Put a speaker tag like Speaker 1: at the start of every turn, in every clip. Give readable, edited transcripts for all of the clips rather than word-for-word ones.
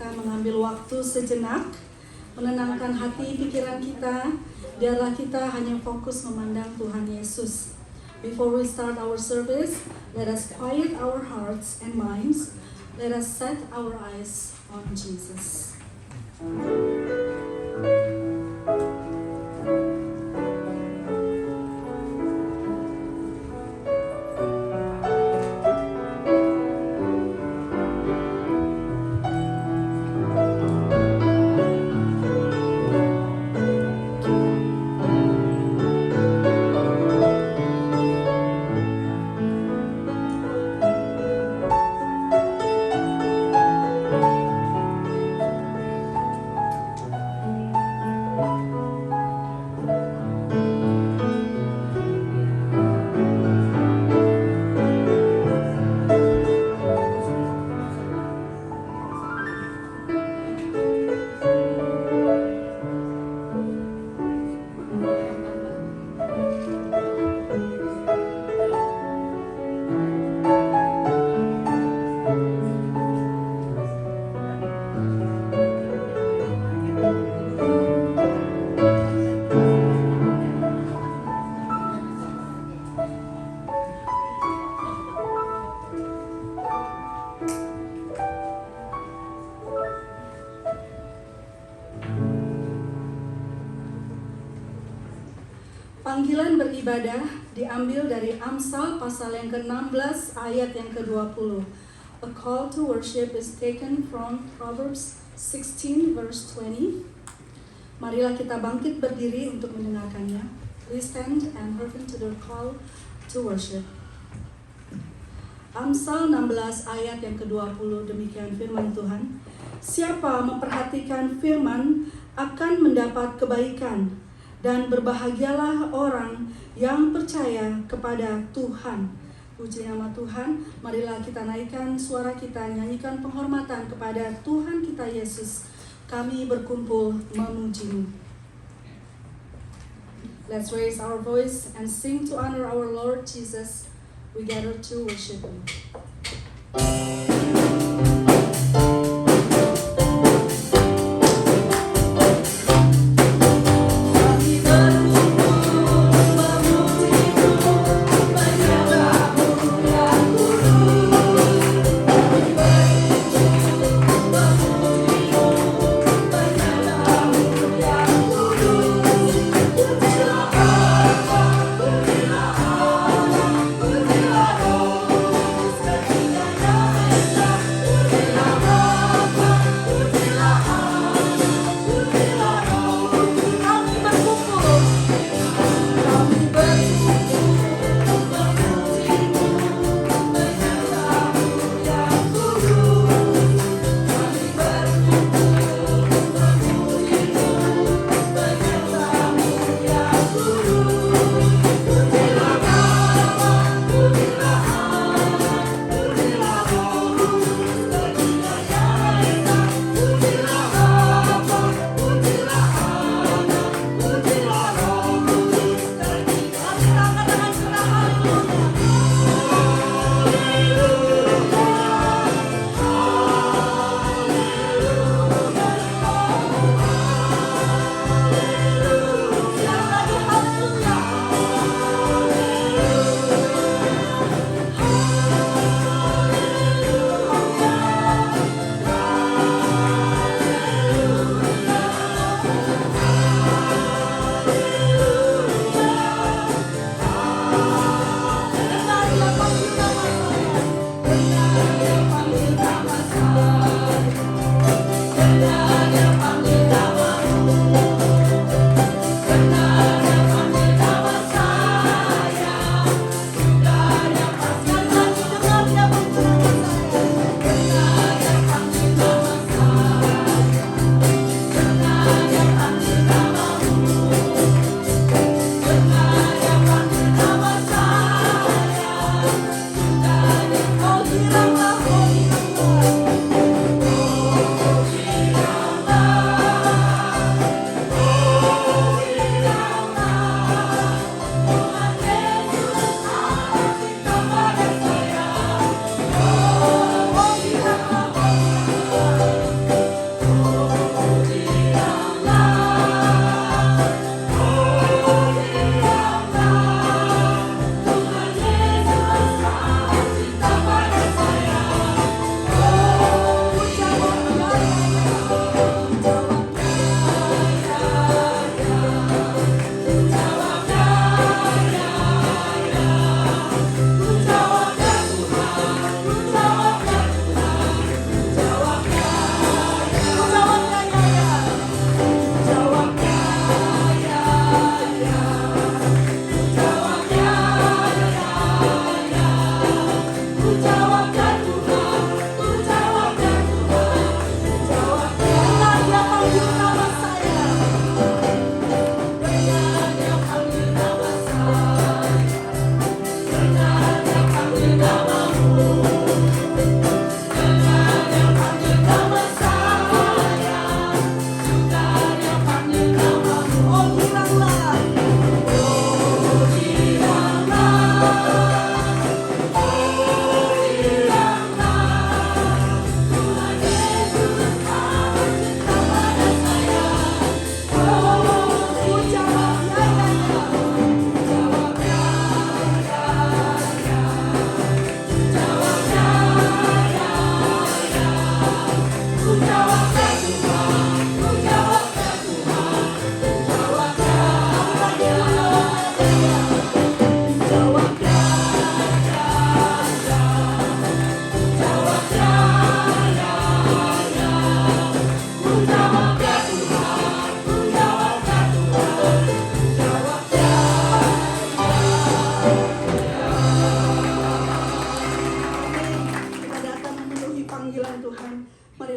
Speaker 1: akan mengambil waktu sejenak, menenangkan hati pikiran kita, biarlah kita hanya fokus memandang Tuhan Yesus. Before we start our service, let us quiet our hearts and minds. Let us set our eyes on Jesus. Panggilan beribadah diambil dari Amsal pasal yang ke-16 ayat yang ke-20. A call to worship is taken from Proverbs 16 verse 20. Marilah kita bangkit berdiri untuk mendengarkannya. Please stand and hearken to the call to worship. Amsal 16 ayat yang ke-20, demikian firman Tuhan. Siapa memperhatikan firman akan mendapat kebaikan, dan berbahagialah orang yang percaya kepada Tuhan. Puji nama Tuhan, marilah kita naikkan suara kita, nyanyikan penghormatan kepada Tuhan kita Yesus. Kami berkumpul memuji-Mu. Let's raise our voice and sing to honor our Lord Jesus. We gather to worship Him.
Speaker 2: Pujilah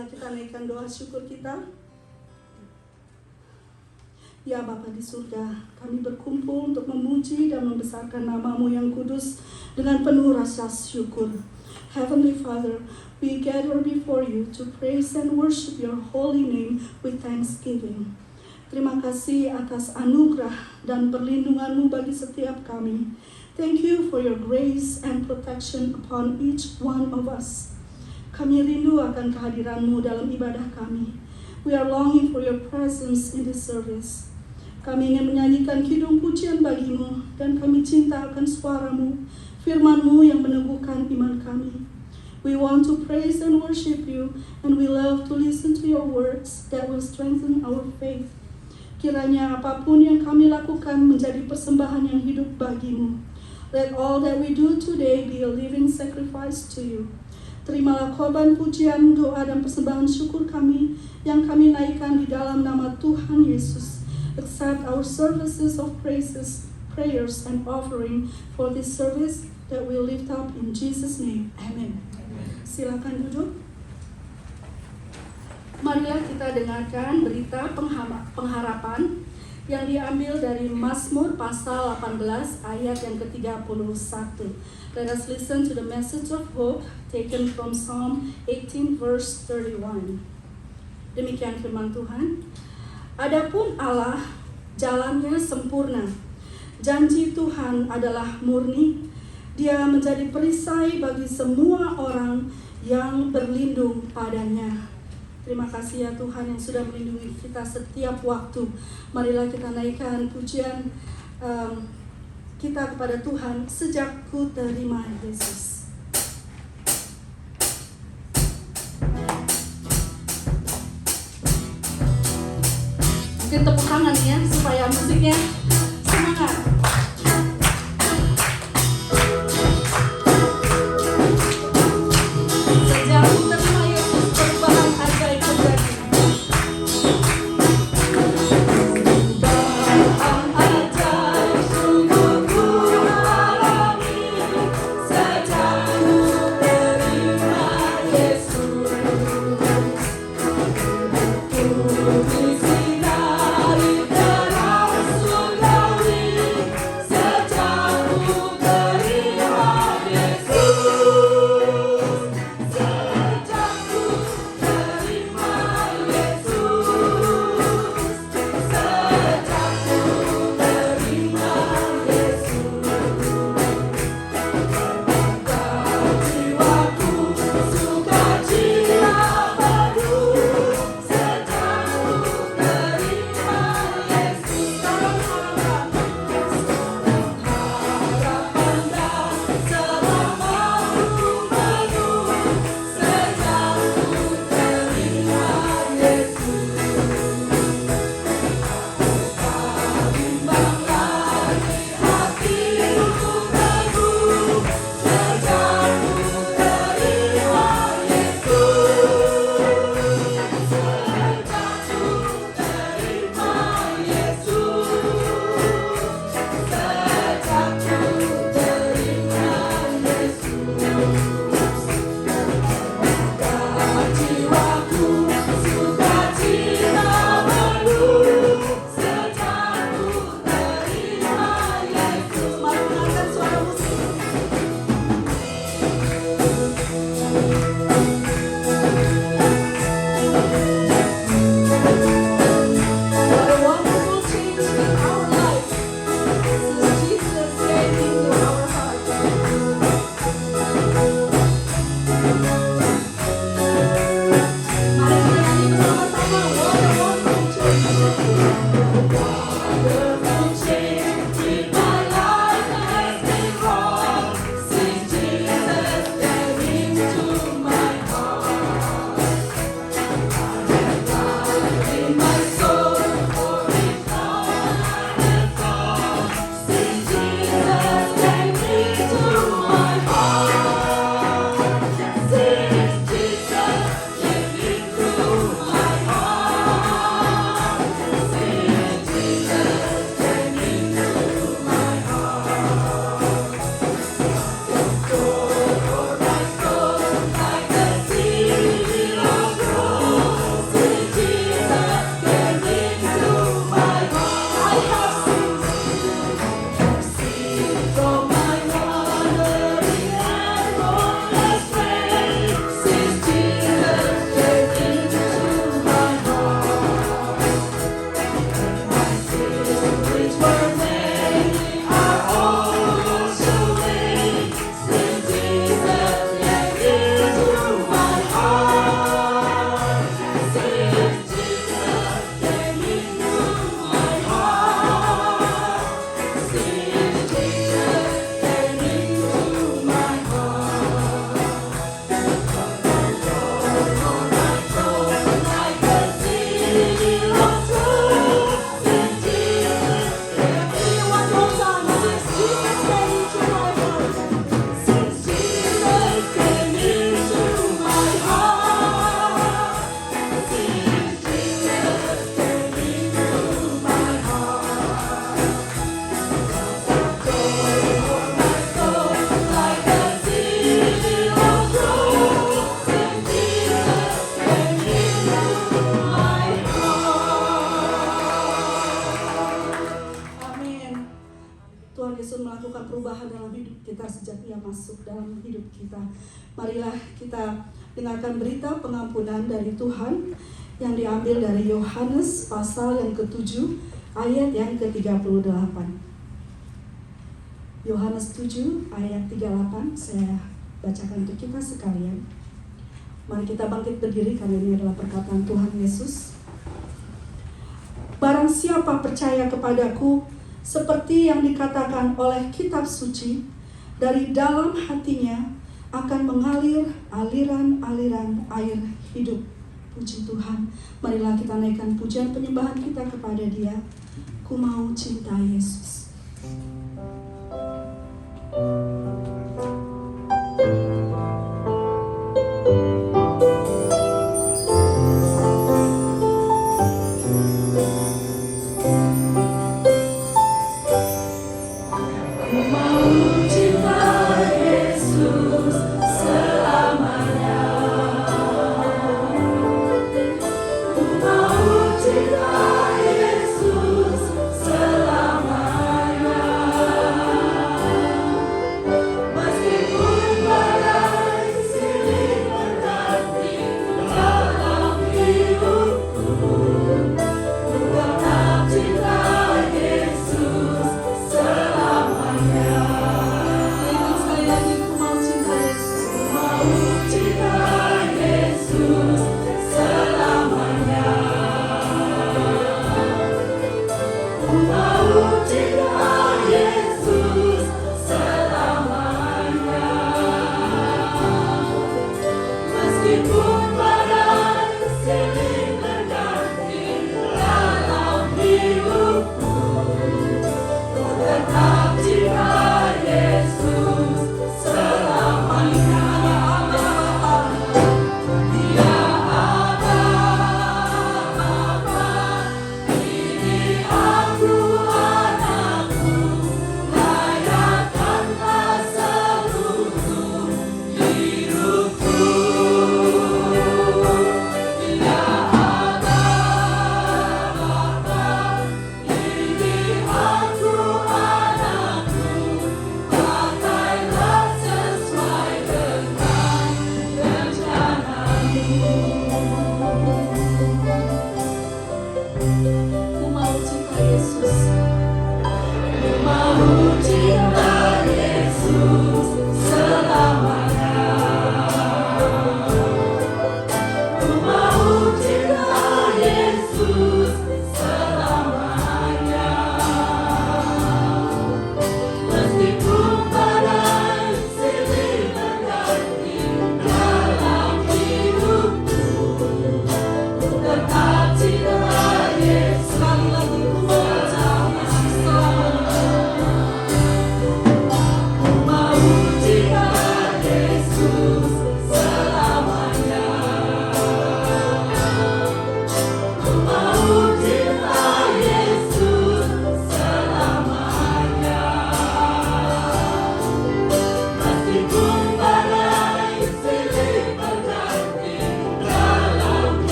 Speaker 1: Marilah kita naikkan doa syukur kita. Ya Bapa di surga, kami berkumpul untuk memuji dan membesarkan nama-Mu yang kudus dengan penuh rasa syukur. Heavenly Father, we gather before You to praise and worship Your holy name with thanksgiving. Terima kasih atas anugerah dan perlindungan-Mu bagi setiap kami. Thank You for Your grace and protection upon each one of us. Kami rindu akan kehadiran-Mu dalam ibadah kami. We are longing for Your presence in this service. Kami ingin menyanyikan kidung pujian bagi-Mu, dan kami cinta akan suara-Mu, firman-Mu yang meneguhkan iman kami. We want to praise and worship You, and we love to listen to Your words that will strengthen our faith. Kiranya apapun yang kami lakukan menjadi persembahan yang hidup bagi-Mu. Let all that we do today be a living sacrifice to You. Terimalah korban pujian, doa, dan persembahan syukur kami yang kami naikkan di dalam nama Tuhan Yesus. Accept our services of praises, prayers, and offering for this service that we lift up in Jesus' name. Amen. Silakan duduk. Marilah kita dengarkan berita pengharapan yang diambil dari Mazmur pasal 18 ayat yang ke-31. Let us listen to the message of hope taken from Psalm 18 verse 31. Demikian firman Tuhan. Adapun Allah, jalannya sempurna. Janji Tuhan adalah murni. Dia menjadi perisai bagi semua orang yang berlindung padanya. Terima kasih ya Tuhan yang sudah melindungi kita setiap waktu. Marilah kita naikkan pujian kita kepada Tuhan sejak ku terima Yesus. Mungkin tepuk tangan ya supaya musiknya semangat. Sejak ku terima Yesus, perubahan ajaib terjadi. Perubahan ajaib sungguh ku alami sejak ku terima Yesus. Ku disinari terang surgawi. perubahan dalam hidup kita sejak Ia masuk dalam hidup kita. Marilah kita dengarkan berita pengampunan dari Tuhan yang diambil dari Yohanes pasal yang ke-7 ayat yang ke-38. Yohanes 7 ayat 38 saya bacakan untuk kita sekalian. Mari kita bangkit berdiri karena ini adalah perkataan Tuhan Yesus. Barang siapa percaya kepadaku, seperti yang dikatakan oleh kitab suci, dari dalam hatinya akan mengalir aliran-aliran air hidup. Puji Tuhan. Marilah kita naikkan pujian penyembahan kita kepada Dia. Ku mau cinta Yesus.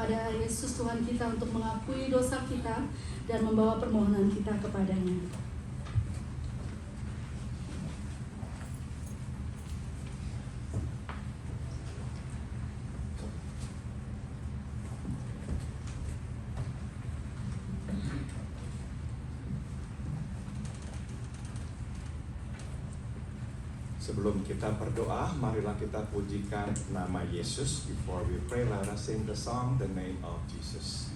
Speaker 1: kepada Yesus Tuhan kita untuk mengakui dosa kita dan membawa permohonan kita kepadanya.
Speaker 2: Sebelum kita berdoa, marilah kita pujikan nama Yesus. Before we pray, let us sing the song, The Name of Jesus.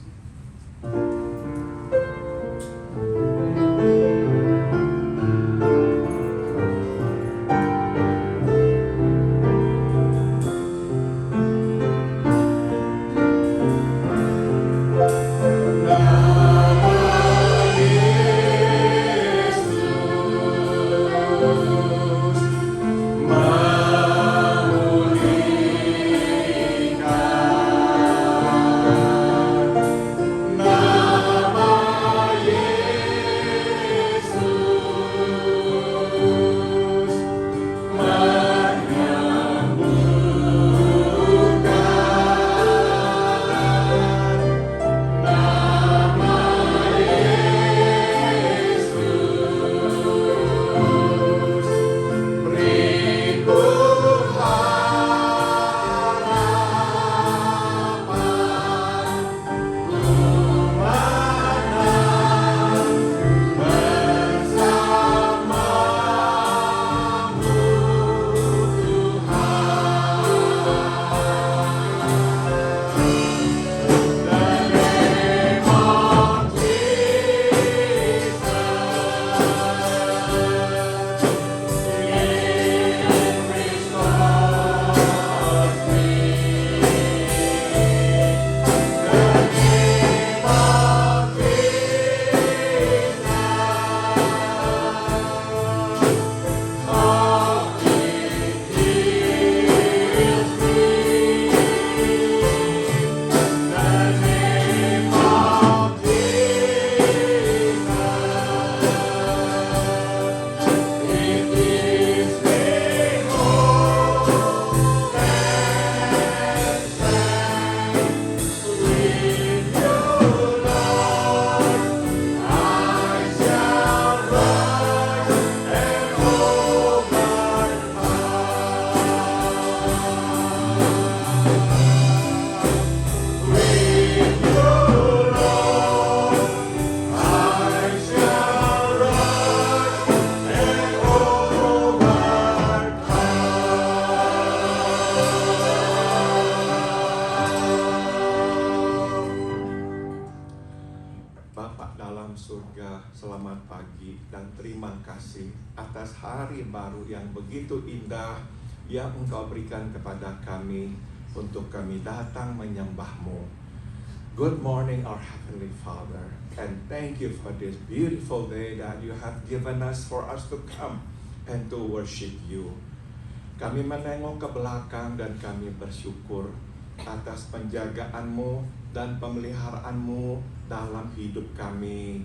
Speaker 2: Selamat pagi dan terima kasih atas hari baru yang begitu indah yang Engkau berikan kepada kami untuk kami datang menyembah-Mu. Good morning, our Heavenly Father, and thank you for this beautiful day that you have given us for us to come and to worship you. Kami menengok ke belakang dan kami bersyukur atas penjagaan-Mu dan pemeliharaan-Mu dalam hidup kami.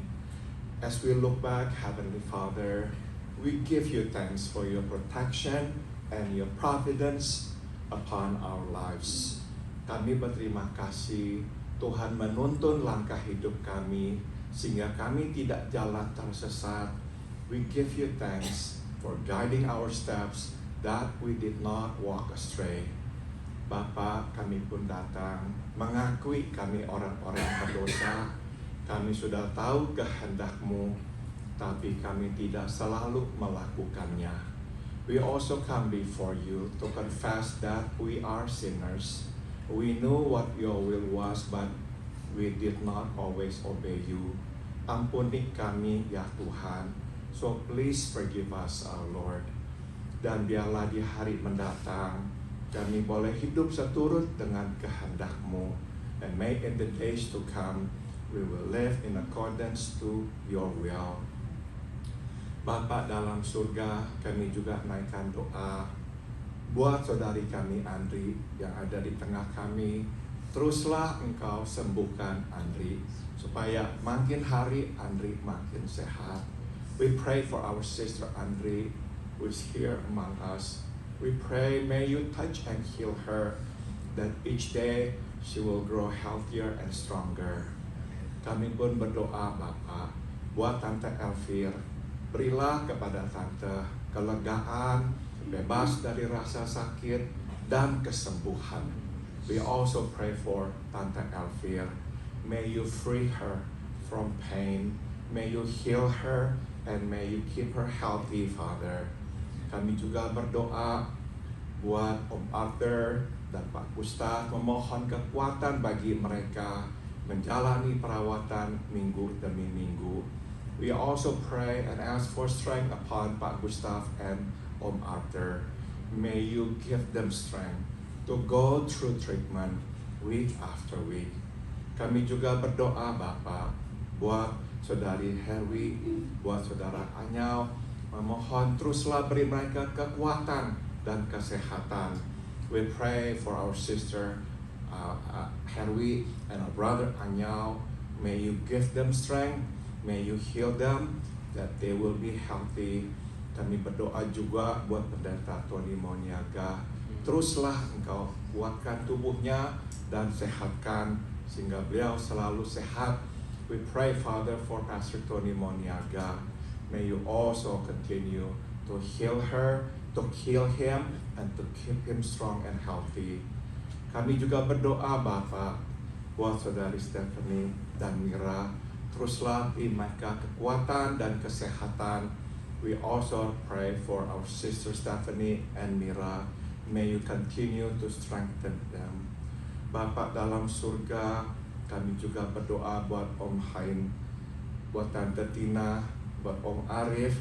Speaker 2: As we look back, Heavenly Father, we give you thanks for your protection and your providence upon our lives. Kami berterima kasih Tuhan menuntun langkah hidup kami sehingga kami tidak jalan tersesat. We give you thanks for guiding our steps that we did not walk astray. Bapa, kami pun datang mengakui kami orang-orang berdosa. Kami sudah tahu kehendak-Mu, tapi kami tidak selalu melakukannya. We also come before you to confess that we are sinners. We know what your will was, but we did not always obey you. Ampuni kami, ya Tuhan. So please forgive us, our Lord. Dan biarlah di hari mendatang, kami boleh hidup seturut dengan kehendak-Mu. And may in the days to come, we will live in accordance to your will. Bapa dalam surga, kami juga naikkan doa buat saudari kami Andri yang ada di tengah kami. Teruslah Engkau sembuhkan Andri, supaya makin hari Andri makin sehat. We pray for our sister Andri who is here among us. We pray, may you touch and heal her, that each day she will grow healthier and stronger. Kami pun berdoa Bapa, buat Tante Elvir, berilah kepada Tante kelegaan, bebas dari rasa sakit, dan kesembuhan. We also pray for Tante Elvir. May you free her from pain. May you heal her and may you keep her healthy, Father. Kami juga berdoa buat Om Arthur dan Pak Gustaf, memohon kekuatan bagi mereka menjalani perawatan minggu demi minggu. We also pray and ask for strength upon Pak Gustaf and Om Arthur. May you give them strength to go through treatment week after week. Kami juga berdoa Bapak buat Saudari Herwi, buat Saudara Anyau, memohon teruslah beri mereka kekuatan dan kesehatan. We pray for our sister Herwi and our brother Anyau. May you give them strength, may you heal them, that they will be healthy. Kami berdoa juga buat pendeta Tony Moniaga. Teruslah Engkau kuatkan tubuhnya dan sehatkan sehingga beliau selalu sehat. We pray, Father, for Pastor Tony Moniaga. May you also continue to heal her, to heal him, and to keep him strong and healthy. Kami juga berdoa, Bapak, buat Saudari Stephanie dan Mira. Teruslah beri mereka kekuatan dan kesehatan. We also pray for our sister Stephanie and Mira. May you continue to strengthen them. Bapak dalam surga, kami juga berdoa buat Om Hain, buat Tante Tina, buat Om Arif,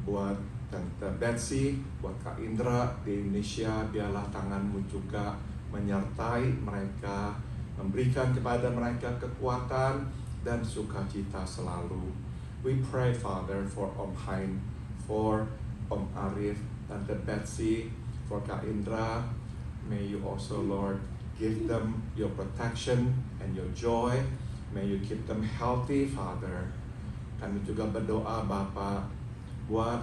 Speaker 2: buat Tante Betsy, buat Kak Indra di Indonesia. Biarlah tangan-Mu juga menyertai mereka, memberikan kepada mereka kekuatan dan sukacita selalu. We pray, Father, for Om Hain, for Om Arif, Tante Betsy, for Kak Indra. May you also, Lord, give them your protection and your joy. May you keep them healthy, Father. Kami juga berdoa, Bapa, buat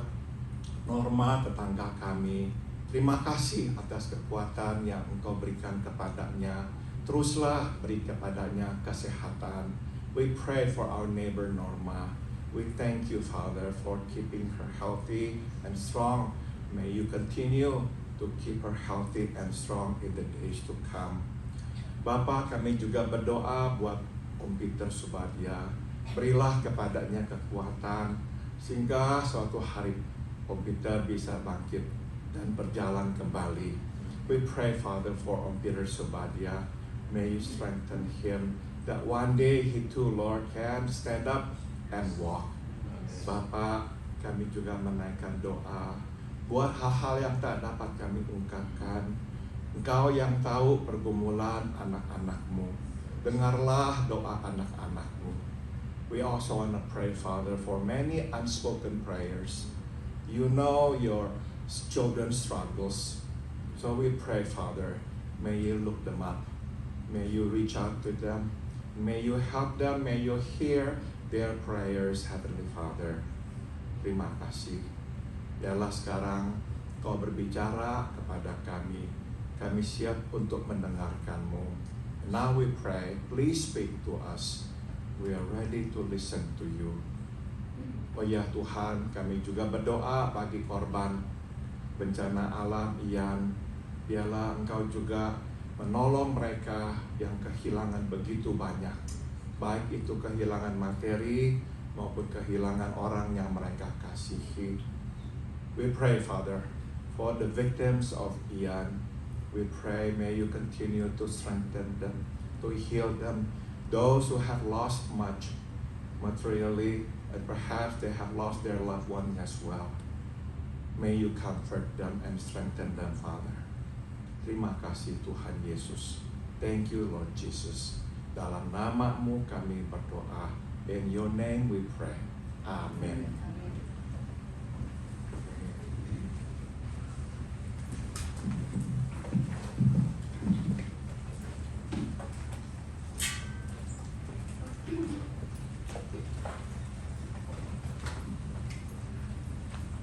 Speaker 2: Norma, tetangga kami. Terima kasih atas kekuatan yang Engkau berikan kepadanya. Teruslah beri kepadanya kesehatan. We pray for our neighbor Norma. We thank you, Father, for keeping her healthy and strong. May you continue to keep her healthy and strong in the days to come. Bapa, kami juga berdoa buat Om Peter Subadia. Berilah kepadanya kekuatan sehingga suatu hari Om Peter bisa bangkit dan berjalan kembali. We pray, Father, for Om Peter Subadia. May you strengthen him that one day he too, Lord, can stand up and walk. Bapa, kami juga menaikkan doa buat hal-hal yang tak dapat kami ungkapkan. Engkau yang tahu pergumulan anak-anak-Mu. Dengarlah doa anak-anak-Mu. We also want to pray, Father, for many unspoken prayers. You know your children's struggles. So we pray, Father, may you look them up. May you reach out to them. May you help them. May you hear their prayers, Heavenly Father. Terima kasih. Biarlah sekarang Kau berbicara kepada kami. Kami siap untuk mendengarkan-Mu. Now we pray, please speak to us. We are ready to listen to you. Oh ya Tuhan, kami juga berdoa bagi korban bencana alam Ian. Biarlah Engkau juga menolong mereka yang kehilangan begitu banyak. Baik itu kehilangan materi maupun kehilangan orang yang mereka kasihi. We pray, Father, for the victims of Ian. We pray, may you continue to strengthen them, to heal them. Those who have lost much materially, and perhaps they have lost their loved one as well. May you comfort them and strengthen them, Father. Terima kasih Tuhan Yesus. Thank you, Lord Jesus. Dalam nama-Mu kami berdoa. In your name we pray. Amen.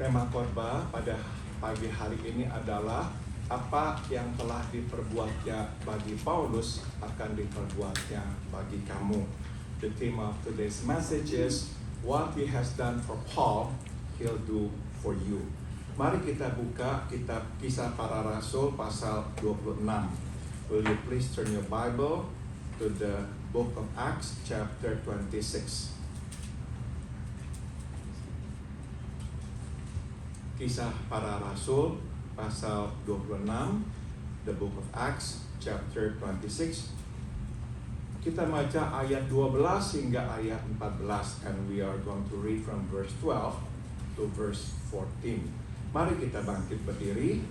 Speaker 2: Tema khotbah pada pagi hari ini adalah apa yang telah diperbuatnya bagi Paulus akan diperbuatnya bagi kamu. The theme of today's message is, what he has done for Paul, he'll do for you. Mari kita buka kitab Kisah Para Rasul pasal 26. Will you please turn your Bible to the book of Acts chapter 26. Kisah Para Rasul pasal 26, the book of Acts chapter 26. Kita baca ayat 12 hingga ayat 14, and we are going to read from verse 12 to verse 14. Mari kita bangkit berdiri.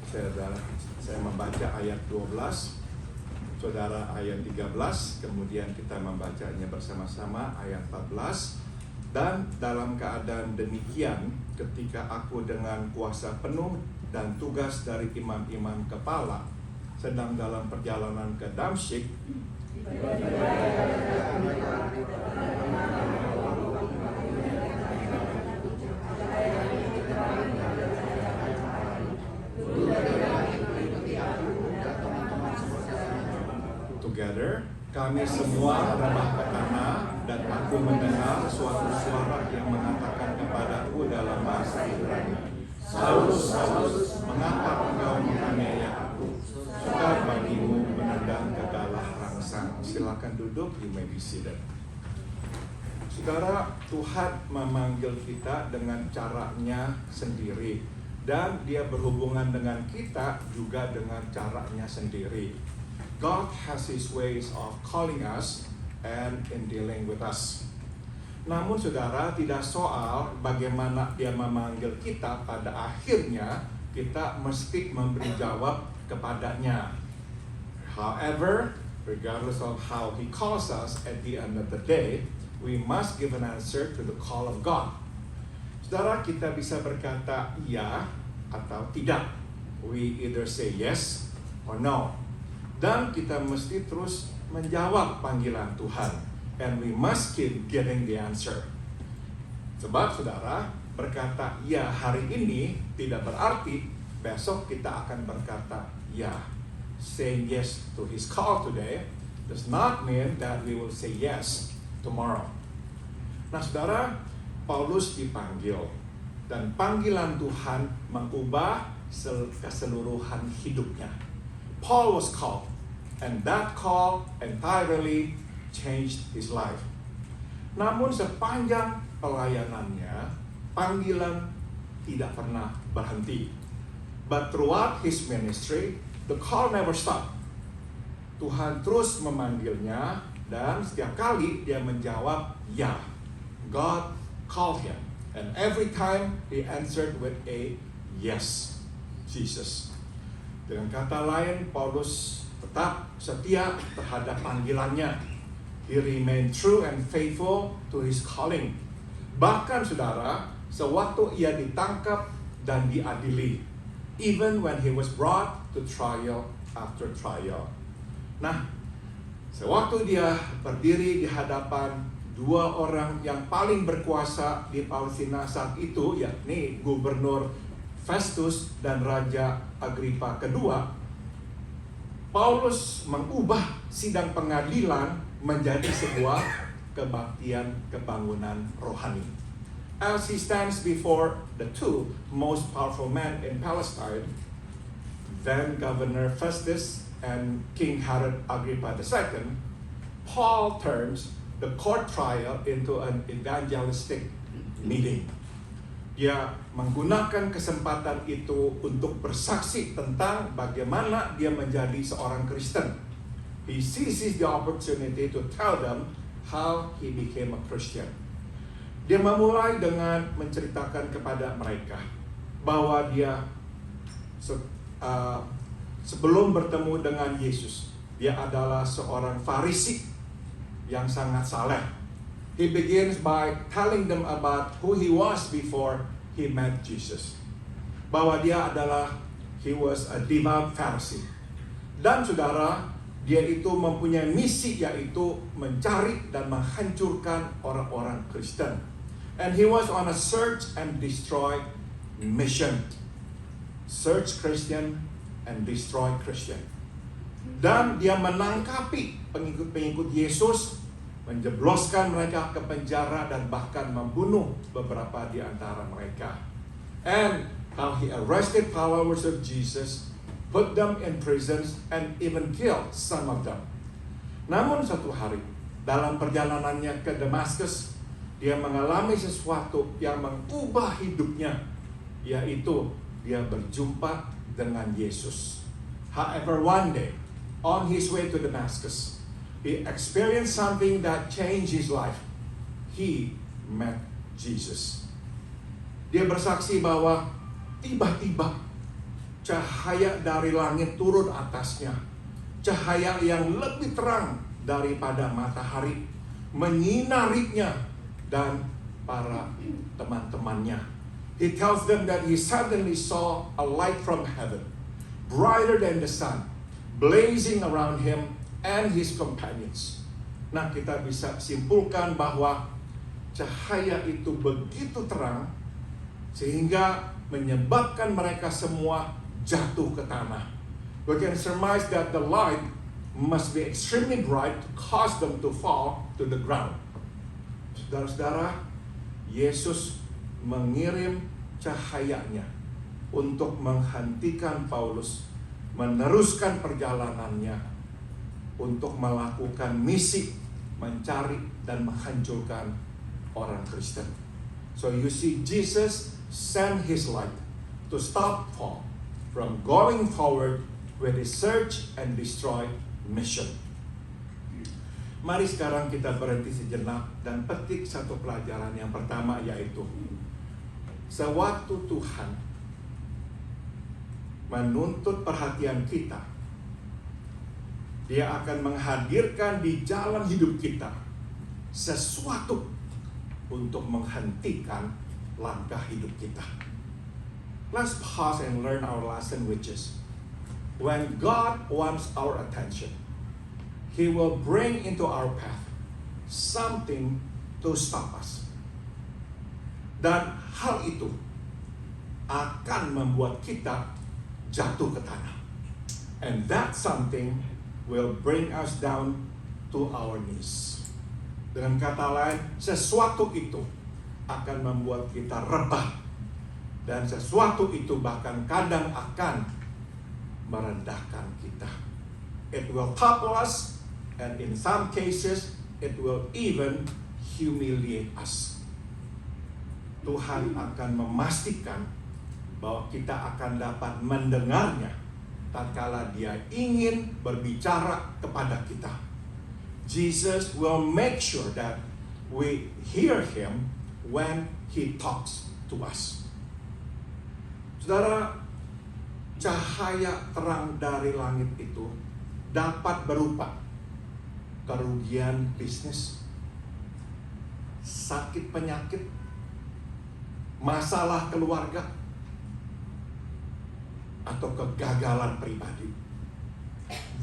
Speaker 2: Saya membaca ayat 12, saudara ayat 13, kemudian kita membacanya bersama-sama ayat 14. Dan dalam keadaan demikian, ketika aku dengan kuasa penuh dan tugas dari imam-imam kepala sedang dalam perjalanan ke Damsyik, together, kami semua rebah ke tanah, dan aku mendengar suatu suara yang mengatakan kepadaku dalam bahasa Ibrani, Saulus, Saulus, mengapa engkau menganiaya aku? Sukar bagimu menendang ke dalah rangsang. Silakan duduk, you may be seated. Saudara, Tuhan memanggil kita dengan caranya sendiri, dan Dia berhubungan dengan kita juga dengan caranya sendiri. God has His ways of calling us and in dealing with us. Namun saudara, tidak soal bagaimana Dia memanggil kita, pada akhirnya kita mesti memberi jawab kepadanya. However, regardless of how He calls us, at the end of the day, we must give an answer to the call of God. Saudara, kita bisa berkata iya atau tidak. We either say yes or no. Dan kita mesti terus menjawab panggilan Tuhan, and we must keep giving the answer. Sebab saudara, berkata ya hari ini tidak berarti besok kita akan berkata ya. Saying yes to His call today does not mean that we will say yes tomorrow. Nah saudara, Paulus dipanggil, dan panggilan Tuhan mengubah keseluruhan hidupnya. Paul was called, and that call entirely changed his life. Namun sepanjang pelayanannya, panggilan tidak pernah berhenti. But throughout his ministry, the call never stopped. Tuhan terus memanggilnya, dan setiap kali dia menjawab ya. God called him, and every time he answered with a yes. Jesus. Dengan kata lain, Paulus tetap setia terhadap panggilannya. He remained true and faithful to his calling. Bahkan saudara, sewaktu ia ditangkap dan diadili, even when he was brought to trial after trial. Nah, sewaktu dia berdiri di hadapan dua orang yang paling berkuasa di Palestina saat itu, yakni Gubernur Festus dan Raja Agripa kedua, Paulus mengubah sidang pengadilan menjadi sebuah kebaktian kebangunan rohani. As he stands before the two most powerful men in Palestine, then Governor Festus and King Herod Agrippa II, Paul turns the court trial into an evangelistic meeting. Dia menggunakan kesempatan itu untuk bersaksi tentang bagaimana dia menjadi seorang Kristen. He seizes the opportunity to tell them how he became a Christian. Dia memulai dengan menceritakan kepada mereka bahwa dia sebelum bertemu dengan Yesus, dia adalah seorang Farisi yang sangat saleh. He begins by telling them about who he was before he met Jesus. Bahwa dia he was a devout Pharisee. Dan saudara, dia itu mempunyai misi, yaitu mencari dan menghancurkan orang-orang Kristen. And he was on a search and destroy mission. search Christian and destroy Christian. Dan dia menangkapi pengikut-pengikut Yesus, menjebloskan mereka ke penjara dan bahkan membunuh beberapa di antara mereka. And how he arrested followers of Jesus, put them in prisons, and even killed some of them. Namun satu hari, dalam perjalanannya ke Damaskus, dia mengalami sesuatu yang mengubah hidupnya, yaitu dia berjumpa dengan Yesus. However, one day, on his way to Damascus, he experienced something that changed his life. He met Jesus. Dia bersaksi bahwa tiba-tiba cahaya dari langit turun atasnya. Cahaya yang lebih terang daripada matahari menyinarinya dan para teman-temannya. He tells them that he suddenly saw a light from heaven, brighter than the sun, blazing around him and his companions. Nah, kita bisa simpulkan bahwa cahaya itu begitu terang sehingga menyebabkan mereka semua jatuh ke tanah. We can surmise that the light must be extremely bright to cause them to fall to the ground. Saudara-saudara, Yesus mengirim cahayanya untuk menghentikan Paulus meneruskan perjalanannya untuk melakukan misi mencari dan menghancurkan orang Kristen. So you see, Jesus sent his light to stop Paul from going forward with his search and destroy mission. Mari sekarang kita berhenti sejenak dan petik satu pelajaran. Yang pertama yaitu, sewaktu Tuhan menuntut perhatian kita, Dia akan menghadirkan di jalan hidup kita sesuatu untuk menghentikan langkah hidup kita. Let's pause and learn our lesson, which is, when God wants our attention, He will bring into our path something to stop us. Dan hal itu akan membuat kita jatuh ke tanah. And that something will bring us down to our knees. Dengan kata lain, sesuatu itu akan membuat kita rebah. Dan sesuatu itu bahkan kadang akan merendahkan kita. It will topple us, and in some cases, it will even humiliate us. Tuhan akan memastikan bahwa kita akan dapat mendengarnya tatkala Dia ingin berbicara kepada kita. Jesus will make sure that we hear Him when He talks to us. Saudara, cahaya terang dari langit itu dapat berupa kerugian bisnis, sakit penyakit, masalah keluarga, atau kegagalan pribadi.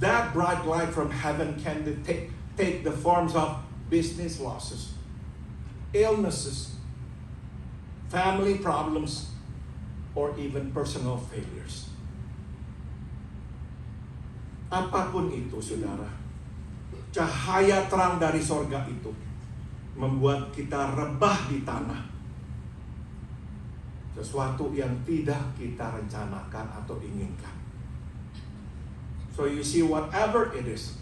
Speaker 2: That bright light from heaven can take the forms of business losses, illnesses, family problems, or even personal failures. Apapun itu, saudara, cahaya terang dari sorga itu membuat kita rebah di tanah. Sesuatu yang tidak kita rencanakan atau inginkan. So you see, whatever it is,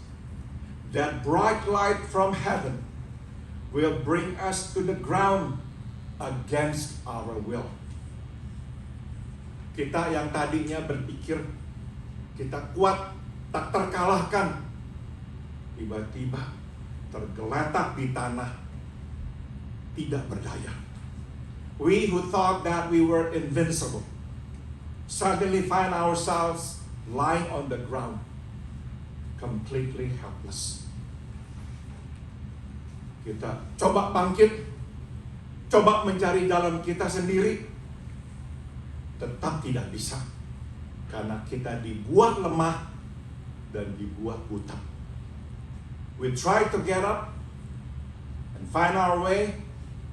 Speaker 2: that bright light from heaven will bring us to the ground against our will. Kita yang tadinya berpikir kita kuat, tak terkalahkan, tiba-tiba tergeletak di tanah, tidak berdaya. We who thought that we were invincible suddenly find ourselves lying on the ground, completely helpless. Kita coba bangkit, coba mencari jalan kita sendiri, tetap tidak bisa, karena kita dibuat lemah dan dibuat buta. We try to get up and find our way,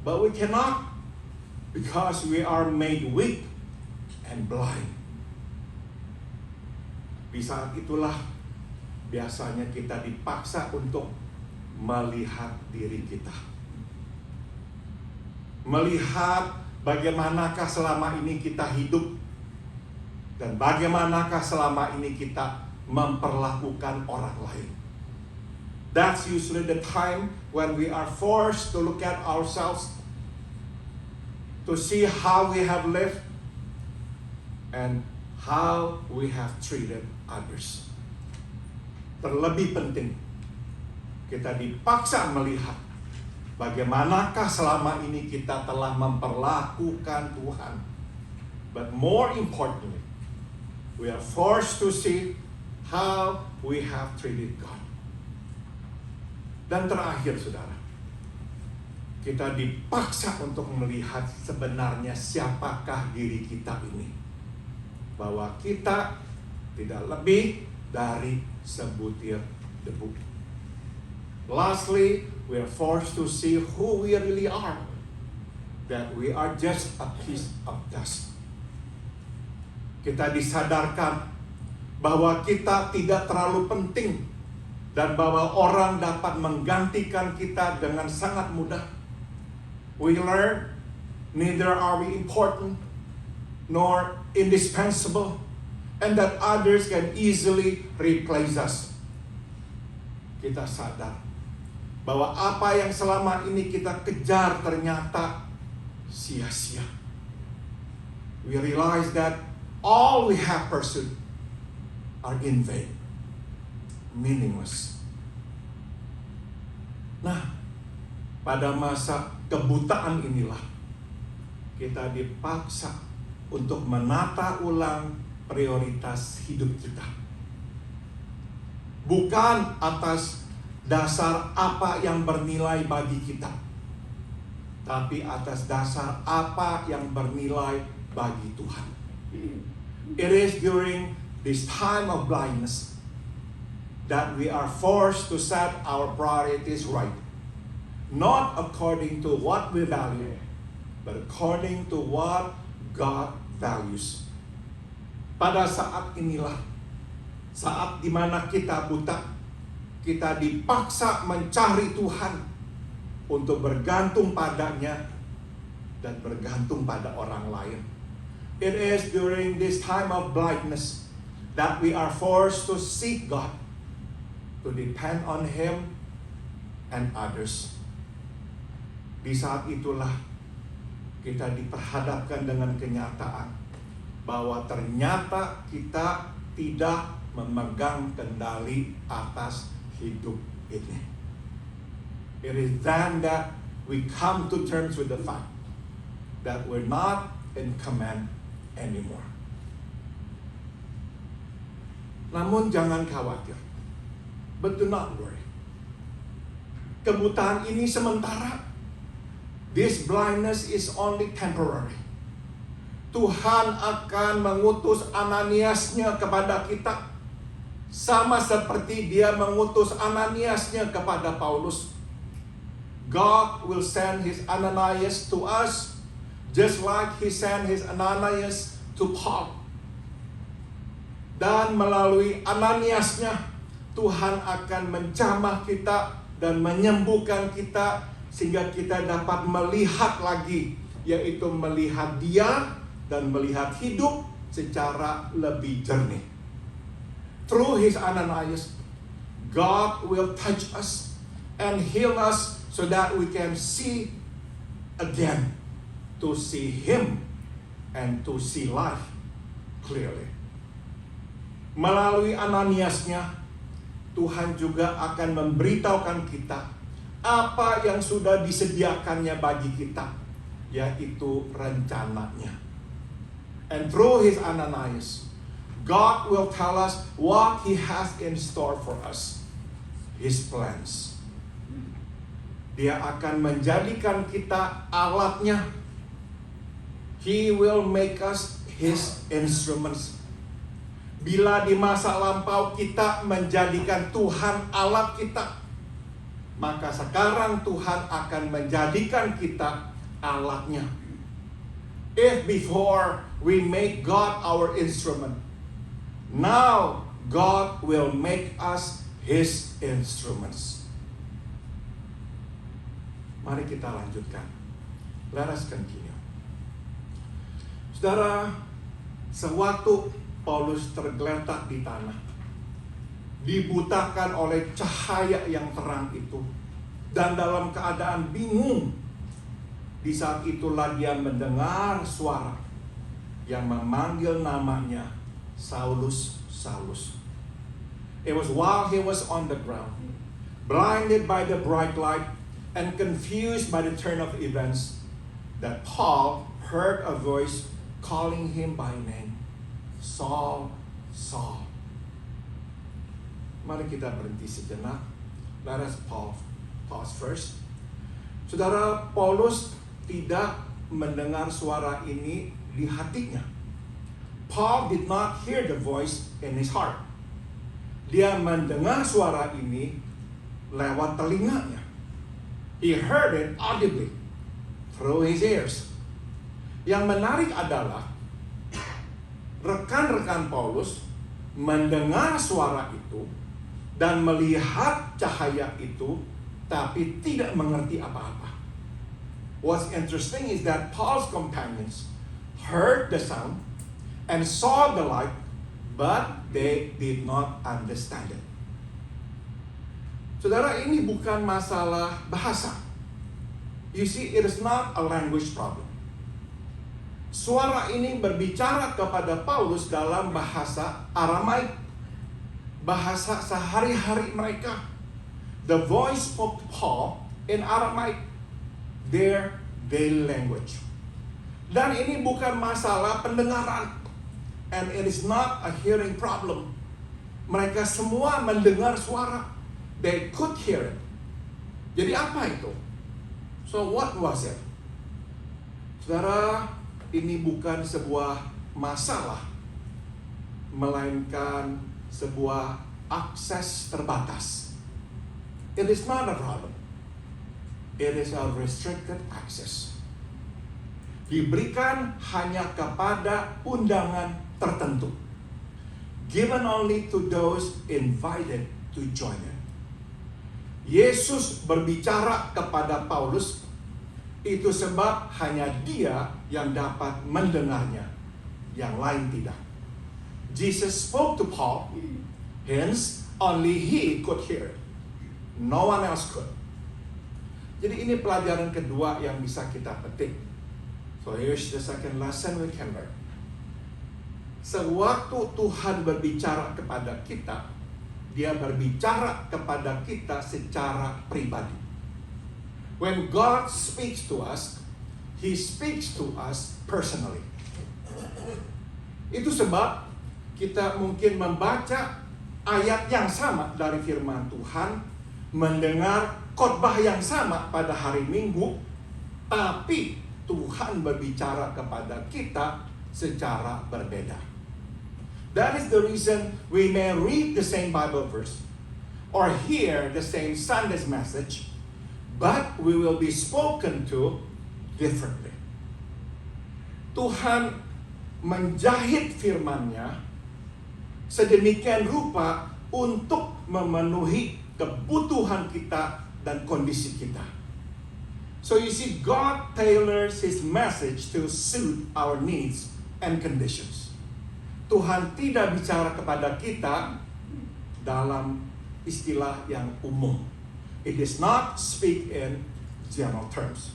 Speaker 2: but we cannot, because we are made weak and blind. Di saat itulah biasanya kita dipaksa untuk melihat diri kita. Melihat bagaimanakah selama ini kita hidup dan bagaimanakah selama ini kita memperlakukan orang lain. That's usually the time when we are forced to look at ourselves, to see how we have lived and how we have treated others. Terlebih penting, kita dipaksa melihat bagaimanakah selama ini kita telah memperlakukan Tuhan. But more importantly, we are forced to see how we have treated God. Dan terakhir, saudara, kita dipaksa untuk melihat sebenarnya siapakah diri kita ini. Bahwa kita tidak lebih dari sebutir debu. Lastly, we are forced to see who we really are. That we are just a piece of dust. Kita disadarkan bahwa kita tidak terlalu penting dan bahwa orang dapat menggantikan kita dengan sangat mudah. We learn neither are we important nor indispensable, and that others can easily replace us. Kita sadar bahwa apa yang selama ini kita kejar ternyata sia-sia. We realize that all we have pursued are in vain, meaningless. Nah, pada masa kebutaan inilah kita dipaksa untuk menata ulang prioritas hidup kita. Bukan atas dasar apa yang bernilai bagi kita, tapi atas dasar apa yang bernilai bagi Tuhan. It is during this time of blindness that we are forced to set our priorities right. Not according to what we value, but according to what God values. Pada saat inilah, saat dimana kita buta, kita dipaksa mencari Tuhan untuk bergantung padanya dan bergantung pada orang lain. It is during this time of blindness that we are forced to seek God, to depend on Him and others. Di saat itulah kita diperhadapkan dengan kenyataan bahwa ternyata kita tidak memegang kendali atas hidup ini. It is then that we come to terms with the fact that we're not in command anymore. Namun jangan khawatir, but do not worry. Kebutaan ini sementara. This blindness is only temporary. Tuhan akan mengutus Ananiasnya kepada kita, sama seperti Dia mengutus Ananiasnya kepada Paulus. God will send His Ananias to us, just like He sent His Ananias to Paul. Dan melalui Ananiasnya, Tuhan akan menjamah kita dan menyembuhkan kita, sehingga kita dapat melihat lagi, yaitu melihat Dia dan melihat hidup secara lebih jernih. Through His Ananias, God will touch us and heal us so that we can see again, to see Him and to see life clearly. Melalui Ananiasnya, Tuhan juga akan memberitahukan kita apa yang sudah disediakannya bagi kita, yaitu rencananya. And through His Ananias, God will tell us what He has in store for us, His plans. Dia akan menjadikan kita alatnya. He will make us His instruments. Bila di masa lampau kita menjadikan Tuhan alat kita, maka sekarang Tuhan akan menjadikan kita alatnya. If before we make God our instrument, now God will make us His instruments. Mari kita lanjutkan. Let us continue. Saudara, sewaktu Paulus tergeletak di tanah, dibutakan oleh cahaya yang terang itu, dan dalam keadaan bingung, di saat itulah dia mendengar suara yang memanggil namanya Saulus, Saulus. It was while he was on the ground, blinded by the bright light and confused by the turn of events, that Paul heard a voice calling him by name, Saul, Saul. Mari kita berhenti sejenak. Let us pause first. Saudara, Paulus tidak mendengar suara ini di hatinya. Paul did not hear the voice in his heart. Dia mendengar suara ini lewat telinganya. He heard it audibly through his ears. Yang menarik adalah rekan-rekan Paulus mendengar suara itu dan melihat cahaya itu, tapi tidak mengerti apa-apa. What's interesting is that Paul's companions heard the sound and saw the light, but they did not understand it. Saudara, ini bukan masalah bahasa. You see, it is not a language problem. Suara ini berbicara kepada Paulus dalam bahasa Aramaik, bahasa sehari-hari mereka. The voice spoke to Paul in Aramaik, their daily language. Dan ini bukan masalah pendengaran, and it is not a hearing problem. Mereka semua mendengar suara. They could hear it. Jadi apa itu? So what was it? Saudara, ini bukan sebuah masalah, melainkan sebuah akses terbatas. It is not a problem. It is a restricted access. Diberikan hanya kepada undangan tertentu. Given only to those invited to join it. Yesus berbicara kepada Paulus, itu sebab hanya dia yang dapat mendengarnya, yang lain tidak. Jesus spoke to Paul, hence only he could hear it. No one else could. Jadi ini pelajaran kedua yang bisa kita petik. So here's the second lesson we can learn. Sewaktu Tuhan berbicara kepada kita, Dia berbicara kepada kita secara pribadi. When God speaks to us, He speaks to us personally. Itu sebab kita mungkin membaca ayat yang sama dari firman Tuhan, mendengar khotbah yang sama pada hari Minggu, tapi Tuhan berbicara kepada kita secara berbeda. That is the reason we may read the same Bible verse or hear the same Sunday's message, but we will be spoken to differently. Tuhan menjahit firman-Nya sedemikian rupa untuk memenuhi kebutuhan kita dan kondisi kita. So you see, God tailors His message to suit our needs and conditions. Tuhan tidak bicara kepada kita dalam istilah yang umum. It does not speak in general terms.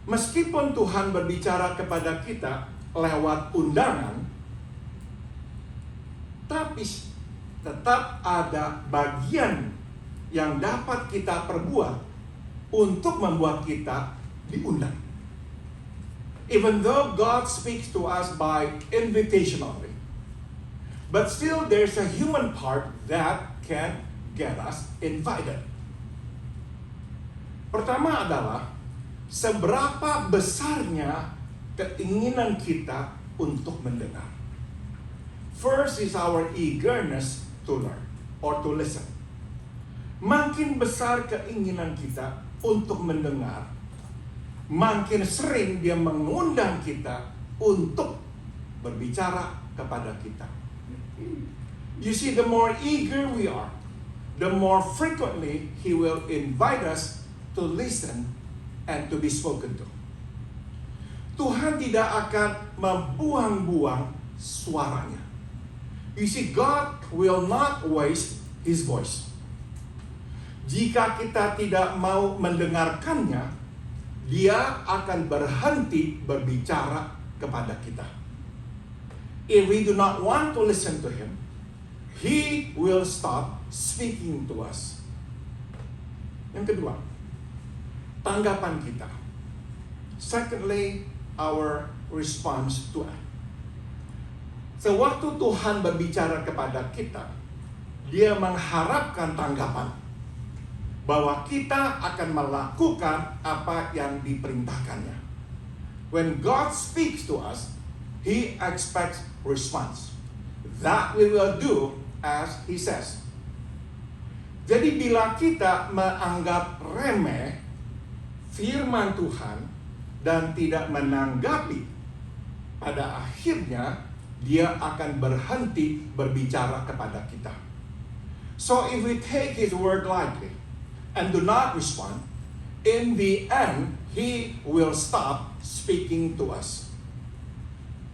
Speaker 2: Meskipun Tuhan berbicara kepada kita lewat undangan, tapi tetap ada bagian yang dapat kita perbuat untuk membuat kita diundang. Even though God speaks to us by invitation only, but still there's a human part that can get us invited. Pertama adalah seberapa besarnya keinginan kita untuk mendengar. First is our eagerness to learn or to listen. Makin besar keinginan kita untuk mendengar, makin sering Dia mengundang kita untuk berbicara kepada kita. You see, the more eager we are, the more frequently He will invite us to listen and to be spoken to. Tuhan tidak akan membuang-buang suaranya. You see, God will not waste His voice. Jika kita tidak mau mendengarkannya, Dia akan berhenti berbicara kepada kita. If we do not want to listen to Him, He will stop speaking to us. Yang kedua, tanggapan kita. Secondly, our response to it. Sewaktu Tuhan berbicara kepada kita, Dia mengharapkan tanggapan bahwa kita akan melakukan apa yang diperintahkannya. When God speaks to us, He expects response. That we will do as He says. Jadi bila kita menganggap remeh firman Tuhan dan tidak menanggapi, pada akhirnya Dia akan berhenti berbicara kepada kita. So if we take His word lightly and do not respond, in the end He will stop speaking to us.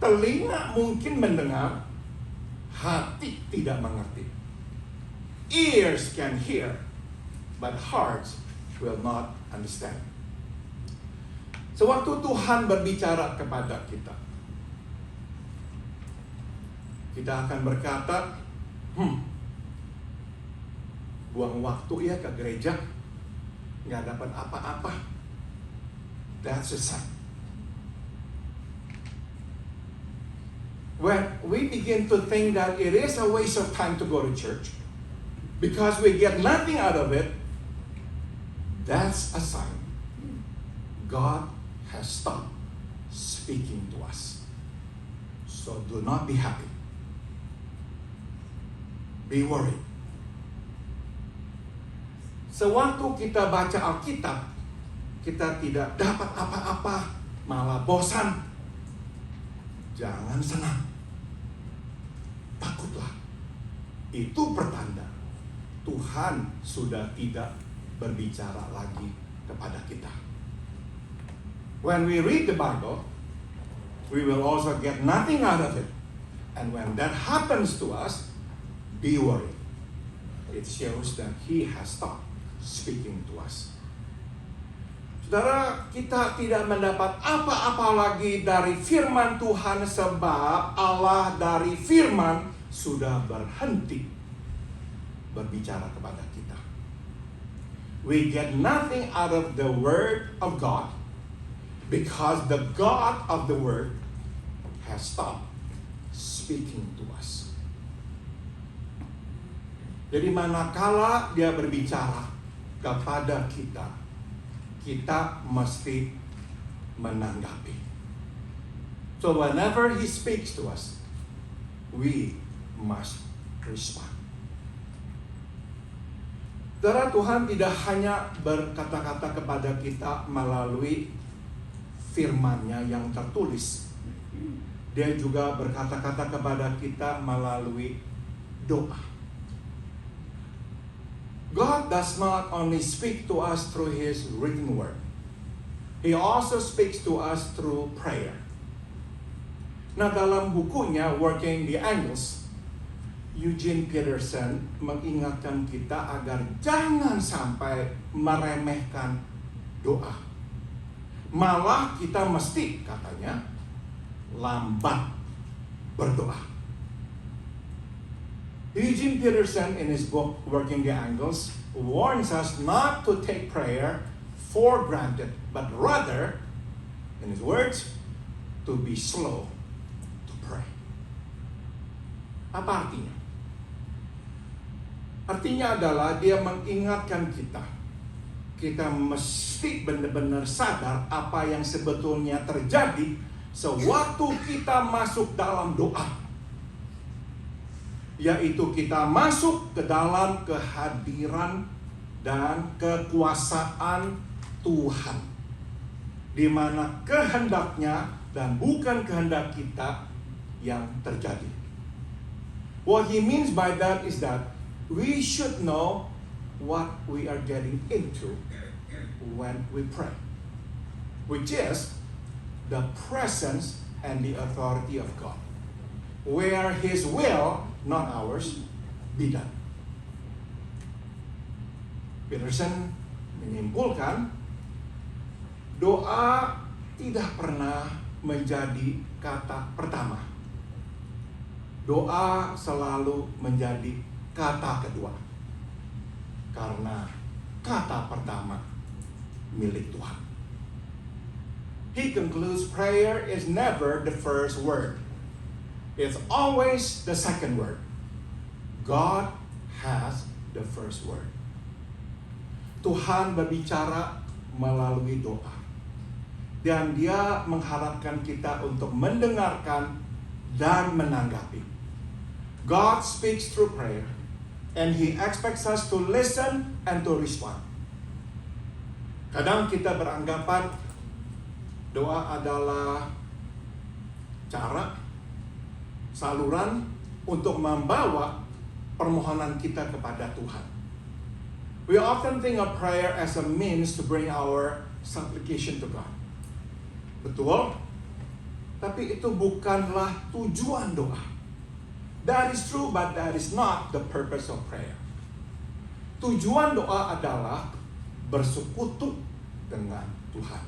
Speaker 2: Telinga mungkin mendengar, hati tidak mengerti. Ears can hear, but hearts will not understand. Sewaktu Tuhan berbicara kepada kita, kita akan berkata, buang waktu ya ke gereja, nggak dapat apa-apa. That's a sign. When we begin to think that it is a waste of time to go to church because we get nothing out of it, that's a sign God has stopped speaking to us. So do not be happy. Be worried. Sewaktu kita baca Alkitab, kita tidak dapat apa-apa, malah bosan. Jangan senang. Takutlah. Itu pertanda Tuhan sudah tidak berbicara lagi kepada kita. When we read the Bible, we will also get nothing out of it. And when that happens to us, be worried. It shows that He has stopped speaking to us. Saudara, kita tidak mendapat apa-apa lagi dari firman Tuhan sebab Allah dari firman sudah berhenti berbicara kepada kita. We get nothing out of the word of God because the God of the word has stopped speaking to us. Jadi manakala Dia berbicara kepada kita, kita mesti menanggapi. So whenever He speaks to us, we must respond. Saudara, Tuhan tidak hanya berkata-kata kepada kita melalui firman-Nya yang tertulis. Dia juga berkata-kata kepada kita melalui doa. God does not only speak to us through His written word. He also speaks to us through prayer. Nah, dalam bukunya Working the Angles, Eugene Peterson mengingatkan kita agar jangan sampai meremehkan doa. Malah kita mesti, katanya, lambat berdoa. Eugene Peterson in his book Working the Angles warns us not to take prayer for granted, but rather, in his words, to be slow to pray. Apa artinya? Artinya adalah dia mengingatkan kita mesti benar-benar sadar apa yang sebetulnya terjadi sewaktu kita masuk dalam doa. Yaitu kita masuk ke dalam kehadiran dan kekuasaan Tuhan, di mana kehendaknya dan bukan kehendak kita yang terjadi. What he means by that is that we should know what we are getting into when we pray, which is the presence and the authority of God, where His will, not ours, be done. Peterson menyimpulkan, doa tidak pernah menjadi kata pertama. Doa selalu menjadi kata kedua. Karena kata pertama milik Tuhan. He concludes prayer is never the first word. It's always the second word. God has the first word. Tuhan berbicara melalui doa. Dan Dia mengharapkan kita untuk mendengarkan dan menanggapi. God speaks through prayer. And He expects us to listen and to respond. Kadang kita beranggapan doa adalah cara, saluran untuk membawa permohonan kita kepada Tuhan. We often think of prayer as a means to bring our supplication to God. Betul, tapi itu bukanlah tujuan doa. That is true, but that is not the purpose of prayer. Tujuan doa adalah bersekutu dengan Tuhan.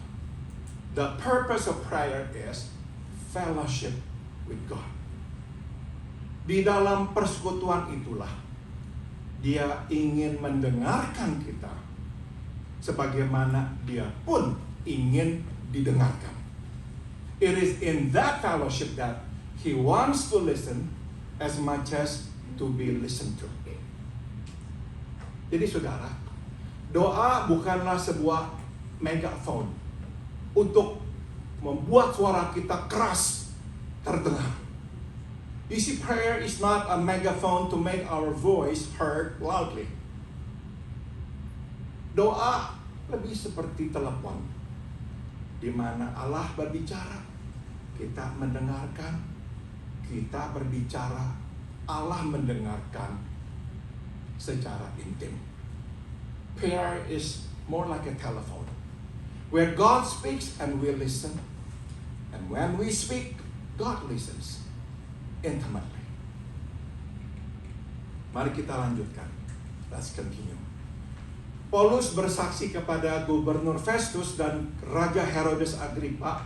Speaker 2: The purpose of prayer is fellowship with God. Di dalam persekutuan itulah Dia ingin mendengarkan kita sebagaimana Dia pun ingin didengarkan. It is in that fellowship that He wants to listen as much as to be listened to. Jadi saudara, doa bukanlah sebuah megaphone untuk membuat suara kita keras terdengar. You see, prayer is not a megaphone to make our voice heard loudly. Doa lebih seperti telepon, di mana Allah berbicara, kita mendengarkan. Kita berbicara, Allah mendengarkan secara intim. Prayer is more like a telephone, where God speaks and we listen. And when we speak, God listens intimately. Mari kita lanjutkan. Let's continue. Paulus bersaksi kepada Gubernur Festus dan Raja Herodes Agrippa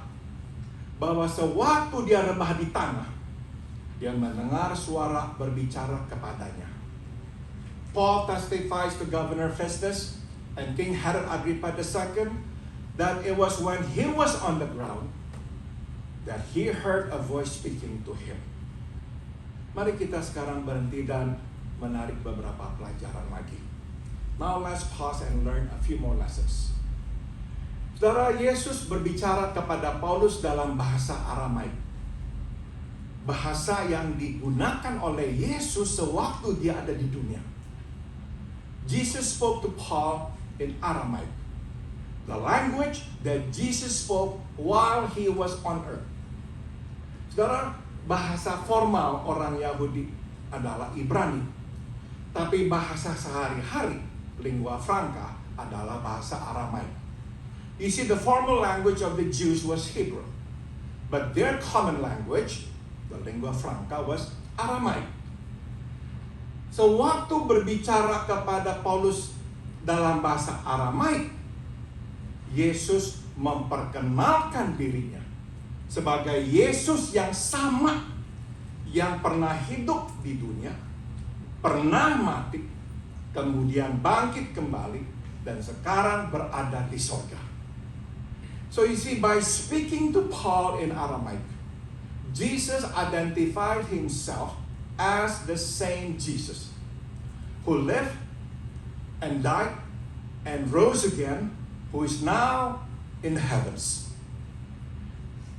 Speaker 2: bahwa sewaktu dia rebah di tanah, dia mendengar suara berbicara kepadanya. Paul testifies to Governor Festus and King Herod Agrippa II that it was when he was on the ground that he heard a voice speaking to him. Mari kita sekarang berhenti dan menarik beberapa pelajaran lagi. Now let's pause and learn a few more lessons. Saudara, Yesus berbicara kepada Paulus dalam bahasa Aramaik. Bahasa yang digunakan oleh Yesus sewaktu dia ada di dunia. Jesus spoke to Paul in Aramaic, the language that Jesus spoke while he was on earth. Saudara, bahasa formal orang Yahudi adalah Ibrani, tapi bahasa sehari-hari, lingua franca, adalah bahasa Aramaik. You see, the formal language of the Jews was Hebrew, but their common language, the lingua franca, was Aramaik. So, waktu berbicara kepada Paulus dalam bahasa Aramaik, Yesus memperkenalkan dirinya sebagai Yesus yang sama, yang pernah hidup di dunia, pernah mati, kemudian bangkit kembali, dan sekarang berada di sorga. So you see, by speaking to Paul in Aramaic, Jesus identified himself as the same Jesus who lived and died and rose again, who is now in the heavens.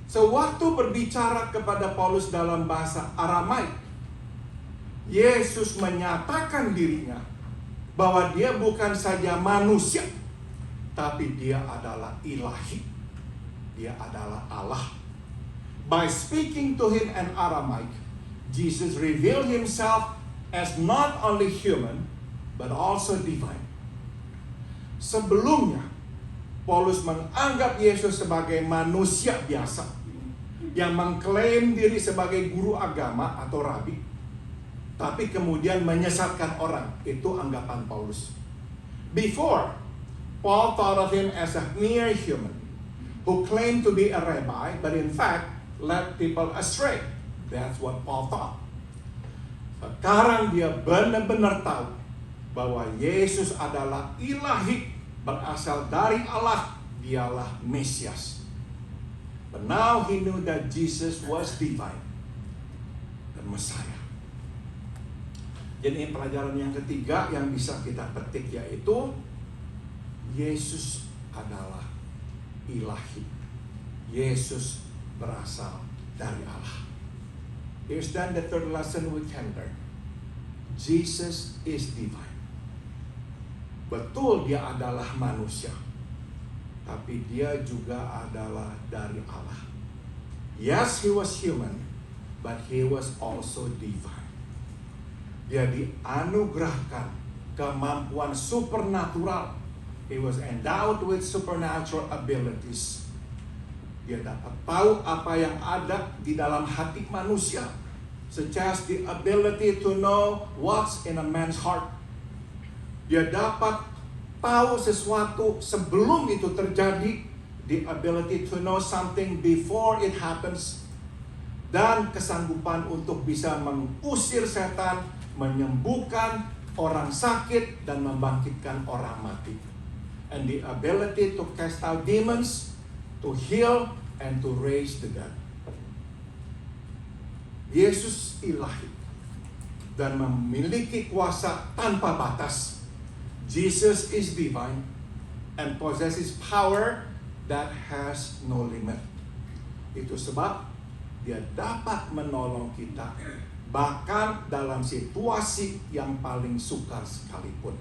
Speaker 2: So waktu berbicara kepada Paulus dalam bahasa Aramaik, Yesus menyatakan dirinya bahwa dia bukan saja manusia, tapi dia adalah ilahi. Dia adalah Allah. By speaking to him in Aramaic, Jesus revealed himself as not only human, but also divine. Sebelumnya, Paulus menganggap Yesus sebagai manusia biasa yang mengklaim diri sebagai guru agama atau rabi, tapi kemudian menyesatkan orang. Itu anggapan Paulus. Before, Paul thought of him as a mere human who claimed to be a rabbi, but in fact led people astray. That's what Paul thought. Sekarang dia benar-benar tahu bahwa Yesus adalah ilahi, berasal dari Allah, dialah Mesias. But now he knew that Jesus was divine, the Messiah. Jadi pelajaran yang ketiga yang bisa kita petik yaitu Yesus adalah ilahi. Yesus berasal dari Allah. Here's then the third lesson we can learn. Jesus is divine. Betul dia adalah manusia, tapi dia juga adalah dari Allah. Yes, he was human, but he was also divine. Dia dianugerahkan kemampuan supernatural. He was endowed with supernatural abilities. Dia dapat tahu apa yang ada di dalam hati manusia, such as the ability to know what's in a man's heart. Dia dapat tahu sesuatu sebelum itu terjadi, the ability to know something before it happens, dan kesanggupan untuk bisa mengusir setan, menyembuhkan orang sakit, dan membangkitkan orang mati. And the ability to cast out demons, to heal, and to raise the dead. Yesus ilahi dan memiliki kuasa tanpa batas. Jesus is divine and possesses power that has no limit. Itu sebab dia dapat menolong kita bahkan dalam situasi yang paling sukar sekalipun.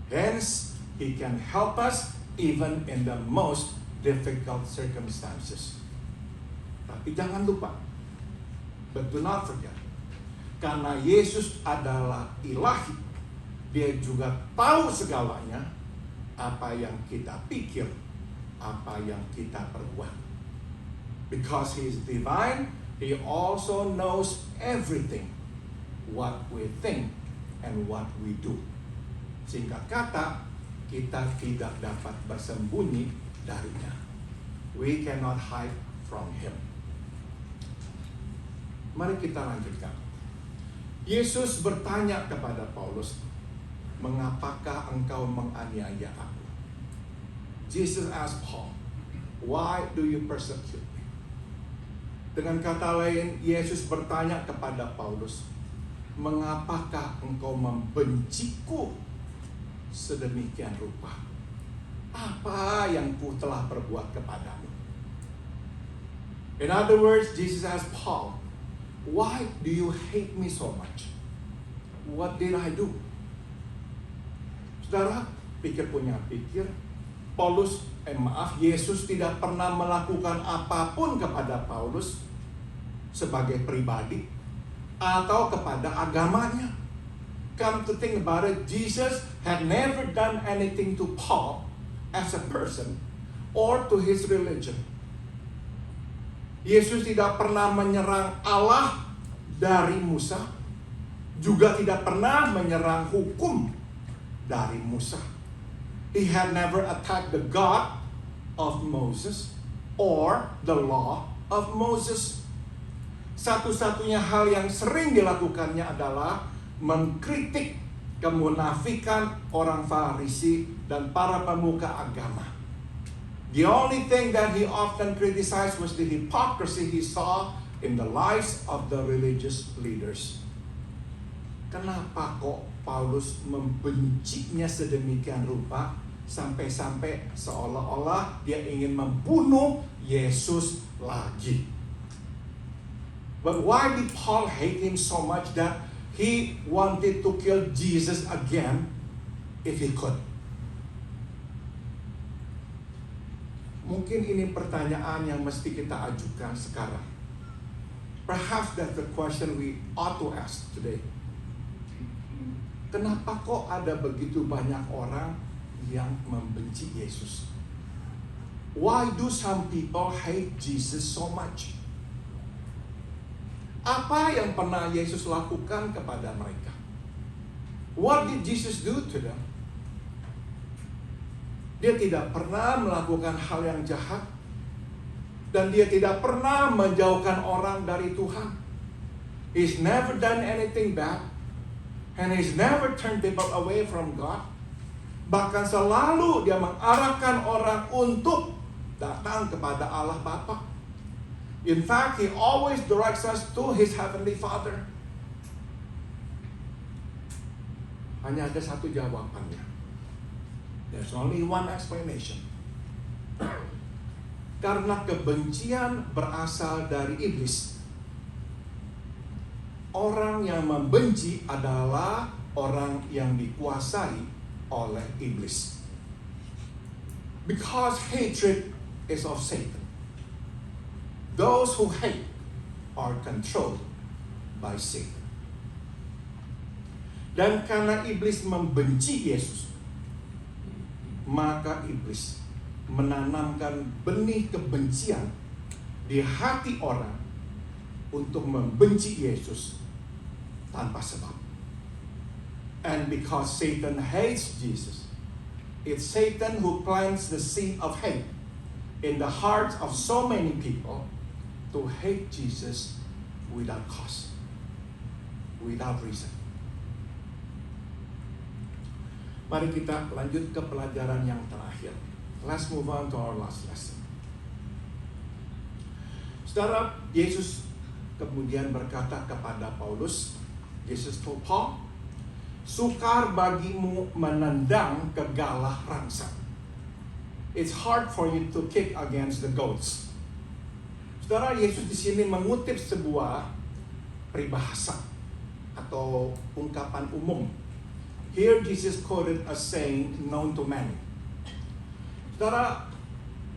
Speaker 2: Hence, he can help us even in the most difficult circumstances. Tapi jangan lupa, but do not forget, karena Yesus adalah ilahi, dia juga tahu segalanya, apa yang kita pikir, apa yang kita perbuat. Because he is divine, he also knows everything, what we think and what we do. Singkat kata, kita tidak dapat bersembunyi darinya. We cannot hide from him. Mari kita lanjutkan. Yesus bertanya kepada Paulus, "Mengapakah engkau menganiaya aku?" Jesus asked Paul, "Why do you persecute me?" Dengan kata lain, Yesus bertanya kepada Paulus, "Mengapakah engkau membenciku sedemikian rupa? Apa yang ku telah perbuat kepadamu?" In other words, Jesus asked Paul, "Why do you hate me so much? What did I do?" Saudara, pikir punya pikir, Yesus tidak pernah melakukan apapun kepada Paulus sebagai pribadi atau kepada agamanya. Come to think about it, Jesus had never done anything to Paul as a person or to his religion. Yesus tidak pernah menyerang Allah dari Musa, juga tidak pernah menyerang hukum dari Musa. He had never attacked the God of Moses or the law of Moses. Satu-satunya hal yang sering dilakukannya adalah mengkritik kemunafikan orang Farisi dan para pemuka agama. The only thing that he often criticized was the hypocrisy he saw in the lives of the religious leaders. Kenapa kok Paulus membencinya sedemikian rupa sampai-sampai seolah-olah dia ingin membunuh Yesus lagi? But why did Paul hate him so much that he wanted to kill Jesus again if he could? Mungkin ini pertanyaan yang mesti kita ajukan sekarang. Perhaps that's the question we ought to ask today. Kenapa kok ada begitu banyak orang yang membenci Yesus? Why do some people hate Jesus so much? Apa yang pernah Yesus lakukan kepada mereka? What did Jesus do to them? Dia tidak pernah melakukan hal yang jahat, dan dia tidak pernah menjauhkan orang dari Tuhan. He's never done anything bad, and he's never turned people away from God. Bahkan selalu dia mengarahkan orang untuk datang kepada Allah Bapa. In fact, he always directs us to his heavenly Father. Hanya ada satu jawabannya. There's only one explanation. Karena kebencian berasal dari iblis. Orang yang membenci adalah orang yang dikuasai oleh iblis. Because hatred is of Satan. Those who hate are controlled by Satan. Dan karena iblis membenci Yesus, maka iblis menanamkan benih kebencian di hati orang untuk membenci Yesus tanpa sebab. And because Satan hates Jesus, it's Satan who plants the seed of hate in the hearts of so many people to hate Jesus without cause, without reason. Mari kita lanjut ke pelajaran yang terakhir. Let's move on to our last lesson. Saudara, Yesus kemudian berkata kepada Paulus, Jesus told Paul, sukar bagimu menendang ke galah rangsang. It's hard for you to kick against the goats. Saudara, Yesus di sini mengutip sebuah peribahasa atau ungkapan umum. Here Jesus quoted a saying known to many. Saudara,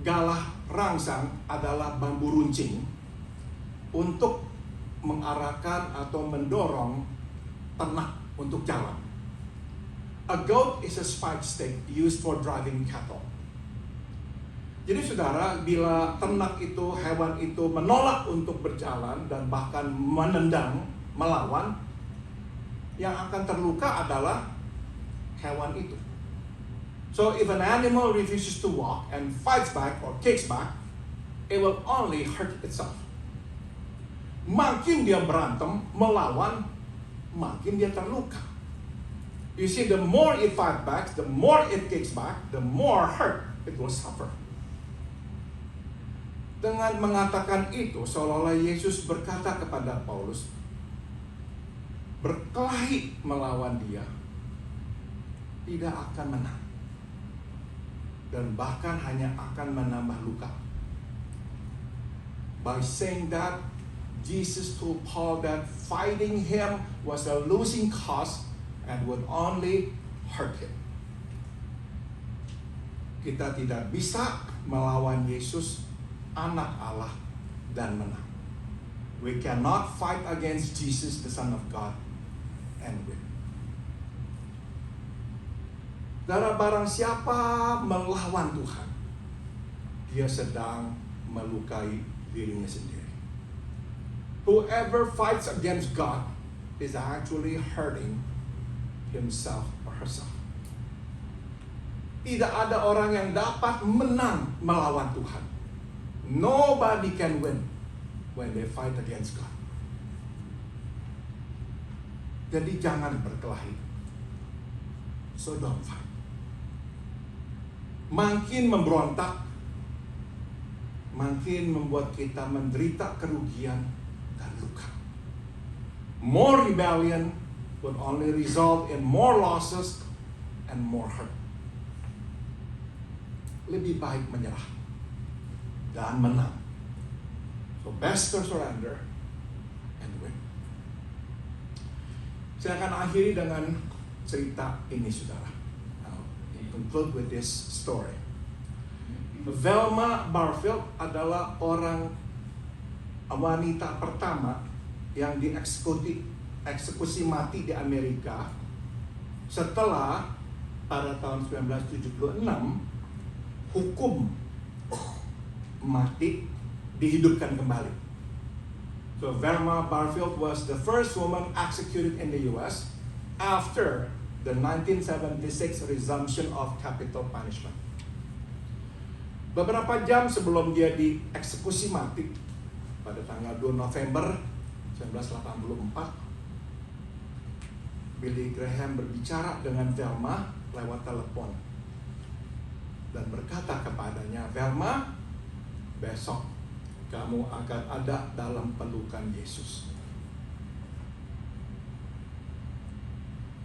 Speaker 2: galah rangsang adalah bambu runcing untuk mengarahkan atau mendorong ternak untuk jalan. A goat is a spike stick used for driving cattle. Jadi saudara, bila ternak itu, hewan itu menolak untuk berjalan dan bahkan menendang, melawan, yang akan terluka adalah hewan itu. So if an animal refuses to walk and fights back or kicks back, it will only hurt itself. Makin dia berantem, melawan, makin dia terluka. You see, the more it fights back, the more it kicks back, the more hurt it will suffer. Dengan mengatakan itu, seolah-olah Yesus berkata kepada Paulus, berkelahi melawan dia tidak akan menang, dan bahkan hanya akan menambah luka. By saying that, Jesus told Paul that fighting him was a losing cause and would only hurt him. Kita tidak bisa melawan Yesus, anak Allah, dan menang. We cannot fight against Jesus, the Son of God, and win. Saudara, barang siapa melawan Tuhan, dia sedang melukai dirinya sendiri. Whoever fights against God is actually hurting himself or herself. Tidak ada orang yang dapat menang melawan Tuhan. Nobody can win when they fight against God. Jadi jangan berkelahi. So don't fight. Makin memberontak, makin membuat kita menderita kerugian dan luka. More rebellion would only result in more losses and more hurt. Lebih baik menyerah dan menang. So best to surrender and win. Saya akan akhiri dengan cerita ini, saudara. Conclude with this story. Velma Barfield adalah orang
Speaker 3: wanita pertama yang dieksekusi mati di Amerika setelah pada tahun 1976 hukum mati dihidupkan kembali. So Velma Barfield was the first woman executed in the US after the 1976 resumption of capital punishment. Beberapa jam sebelum dia dieksekusi mati pada tanggal 2 November 1984, Billy Graham berbicara dengan Velma lewat telepon dan berkata kepadanya, "Velma, besok kamu akan ada dalam pelukan Yesus."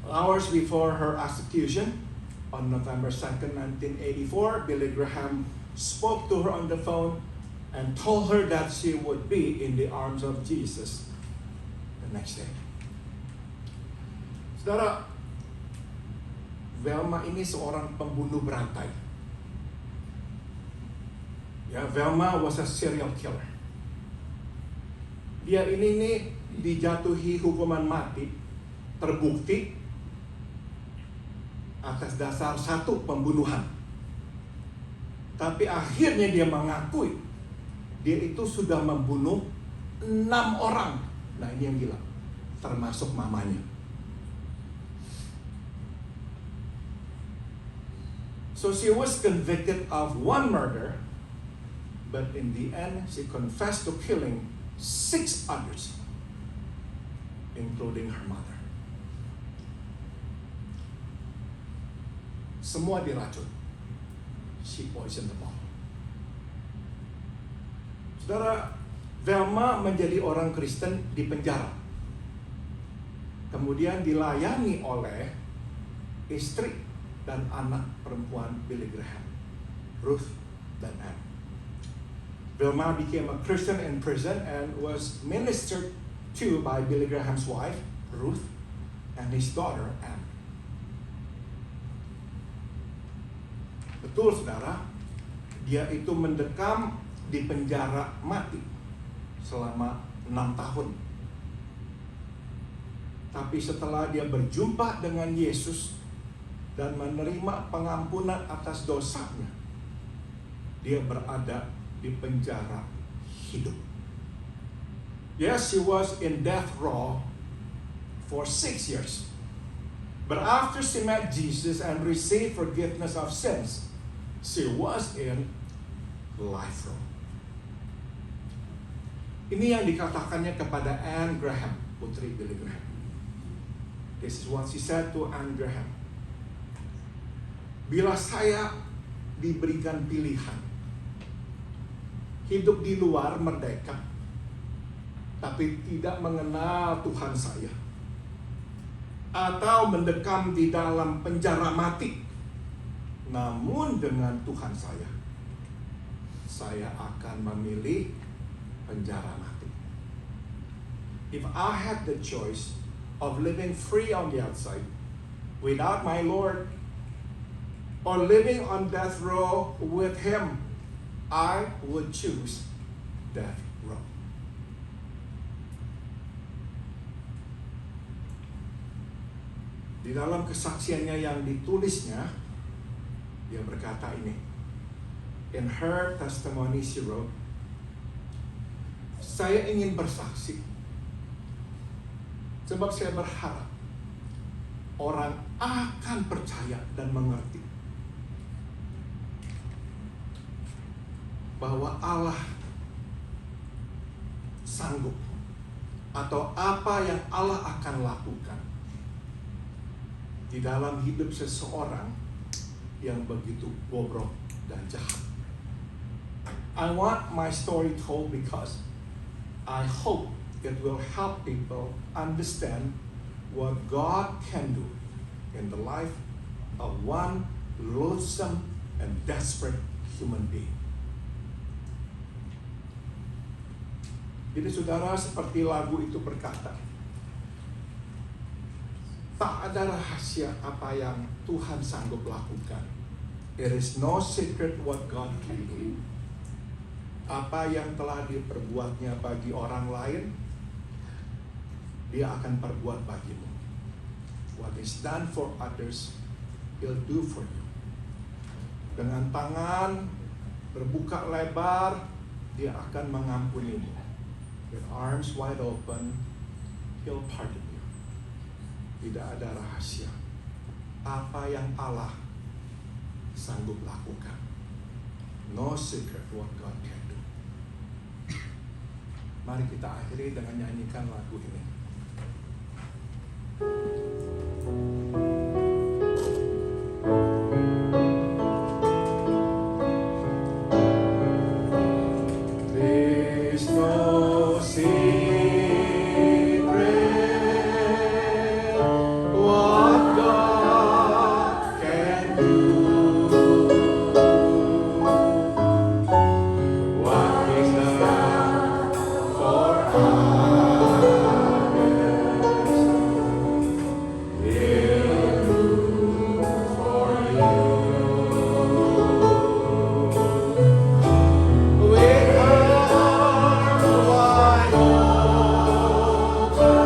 Speaker 3: Hours before her execution, on November 2nd, 1984, Billy Graham spoke to her on the phone and told her that she would be in the arms of Jesus the next day. Saudara, Velma ini seorang pembunuh berantai. Ya, Velma was a serial killer. Dia ini dijatuhi hukuman mati, terbukti atas dasar satu pembunuhan. Tapi akhirnya dia mengakui dia itu sudah membunuh 6 orang. Nah, ini yang gila, termasuk mamanya. So she was convicted of 1 murder, but in the end she confessed to killing 6 others, including her mother. Semua diracun. She poisoned them all. Saudara, Velma menjadi orang Kristen di penjara. Kemudian dilayani oleh istri dan anak perempuan Billy Graham, Ruth dan Anne. Velma became a Christian in prison and was ministered to by Billy Graham's wife, Ruth, and his daughter, Anne. Betul, saudara, dia itu mendekam di penjara mati selama 6 tahun. Tapi setelah dia berjumpa dengan Yesus dan menerima pengampunan atas dosanya, dia berada di penjara hidup. Yes, she was in death row for 6 years. But after she met Jesus and received forgiveness of sins, she was in life row. Ini yang dikatakannya kepada Anne Graham, putri Billy Graham. This is what she said to Anne Graham. Bila saya diberikan pilihan, hidup di luar merdeka, tapi tidak mengenal Tuhan saya, atau mendekam di dalam penjara mati, namun dengan Tuhan saya akan memilih penjara mati. If I had the choice of living free on the outside without my Lord, or living on death row with Him, I would choose death row. Di dalam kesaksiannya yang ditulisnya, dia berkata ini. In her testimony she wrote, "Saya ingin bersaksi sebab saya berharap orang akan percaya dan mengerti bahwa Allah sanggup, atau apa yang Allah akan lakukan di dalam hidup seseorang yang begitu bobrok dan jahat. I want my story told because I hope it will help people understand what God can do in the life of one loathsome and desperate human being." Jadi saudara, seperti lagu itu berkata, tak ada rahasia apa yang Tuhan sanggup lakukan. There is no secret what God can do. Apa yang telah diperbuatnya bagi orang lain, Dia akan perbuat bagimu. What is done for others, He'll do for you. Dengan tangan berbuka lebar, Dia akan mengampunimu. With arms wide open, He'll pardon you. Tidak ada rahasia. Apa yang Allah sanggup lakukan. No secret what God can do. Mari kita akhiri dengan nyanyikan lagu ini. There's no secret what God can do. What is done for others, He'll do for you. With arms wide open, He'll pardon you.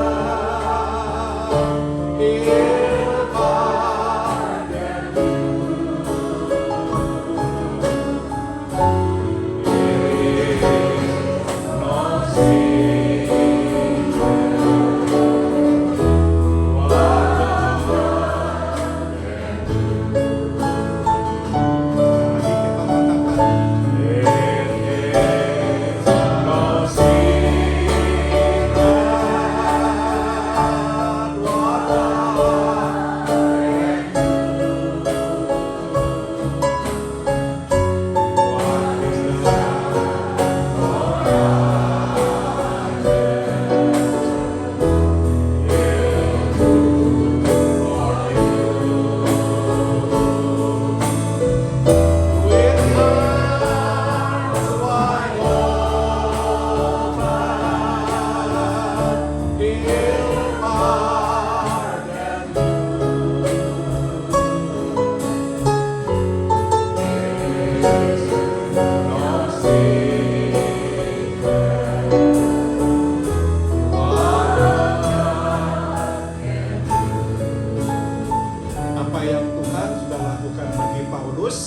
Speaker 3: Apa yang Tuhan sudah lakukan bagi Paulus,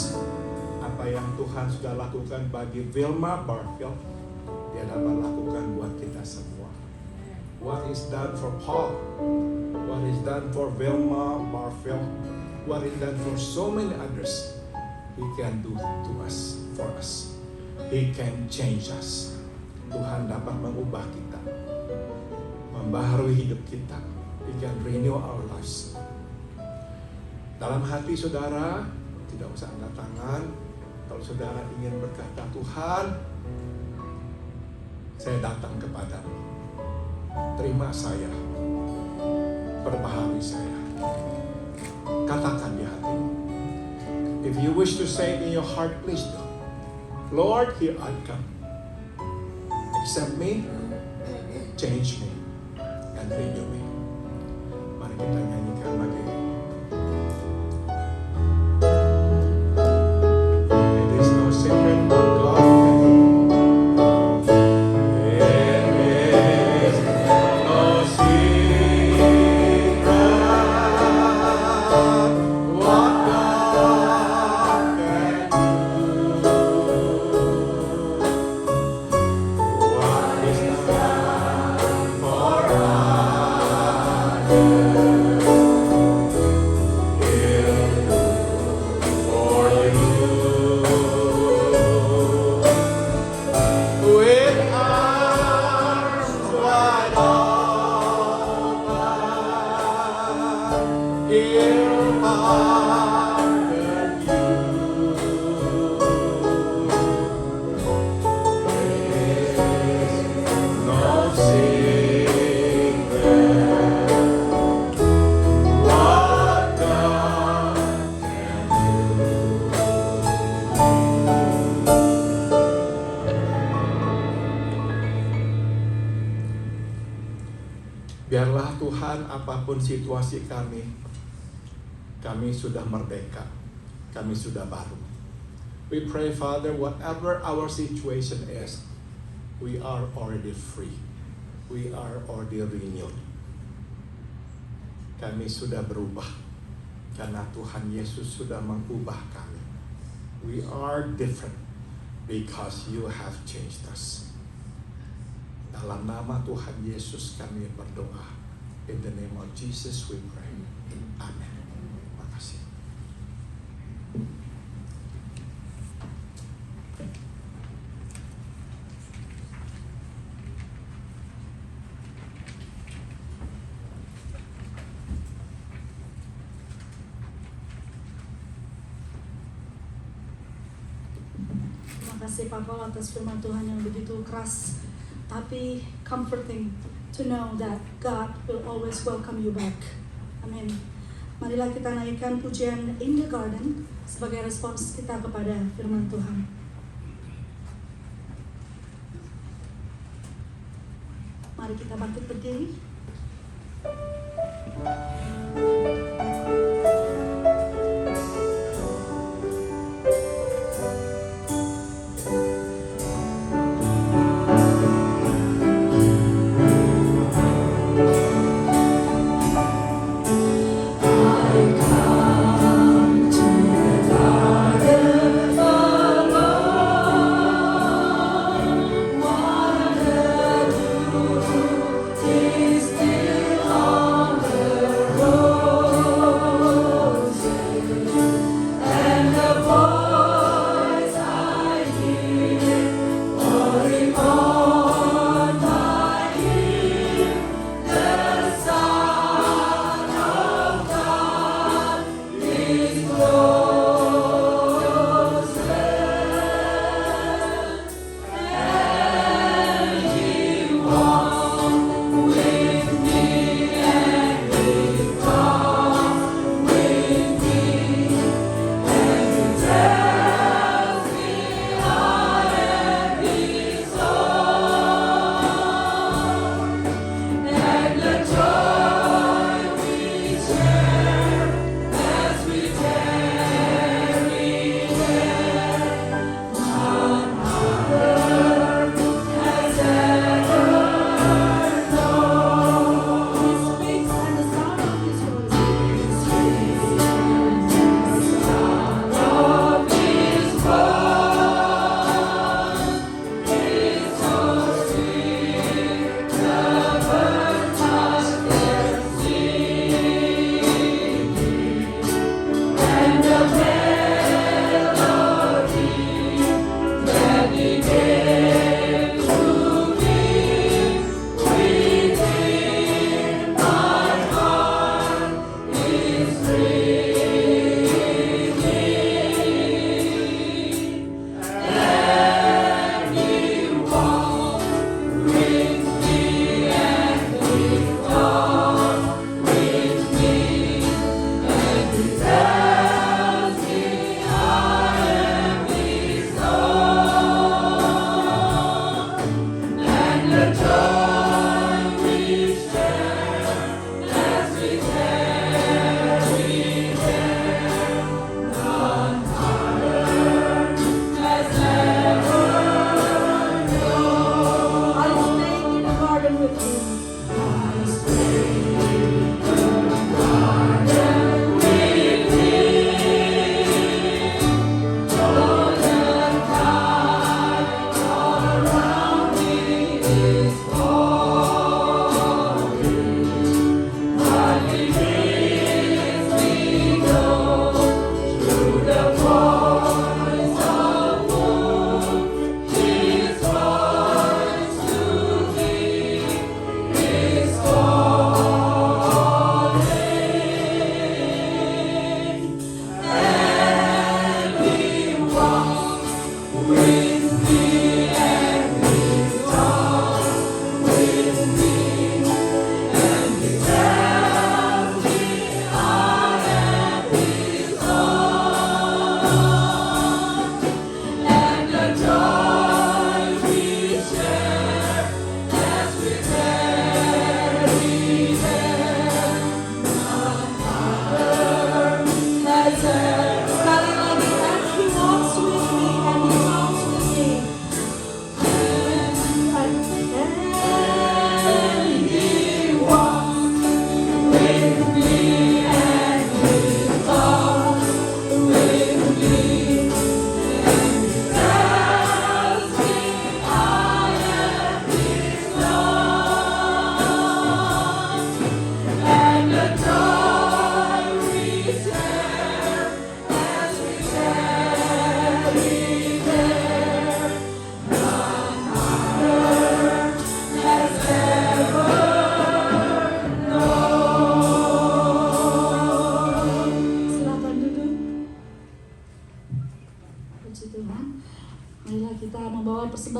Speaker 3: apa yang Tuhan sudah lakukan bagi Vilma Barfield, Dia dapat lakukan buat kita semua. What is done for Paul, what is done for Vilma Barfield, what is done for so many others, He can do to us, for us. He can change us. Tuhan dapat mengubah kita, membaharui hidup kita. He can renew our lives. Dalam hati saudara, tidak usah angkat tangan. Kalau saudara ingin berkata, Tuhan, saya datang kepadamu. Terima saya, perbaharui saya. Katakan di hatimu. If you wish to say it in your heart, please do. Lord, here I come. Accept me, change me, and renew me. Mari kita nyanyikan lagi. It is no secret what God can do. It is no secret what God can do. What is done for others, He'll do for you. With arms wide open, He'll pardon you. No secret what God can do. Biarlah Tuhan, apapun situasi kami sudah merdeka, kami sudah baru. We pray, Father, whatever our situation is, we are already free. We are already renewed. Kami sudah berubah karena Tuhan Yesus sudah mengubah kami. We are different because you have changed us. Dalam nama Tuhan Yesus kami berdoa. In the name of Jesus we pray. Amen. Terima kasih.
Speaker 1: Terima kasih Pak Paul atas firman Tuhan yang begitu keras tapi comforting to know that God will always welcome you back. Amin. Marilah kita naikkan pujian In the Garden sebagai respons kita kepada firman Tuhan. Mari kita bangkit berdiri.
Speaker 4: Is still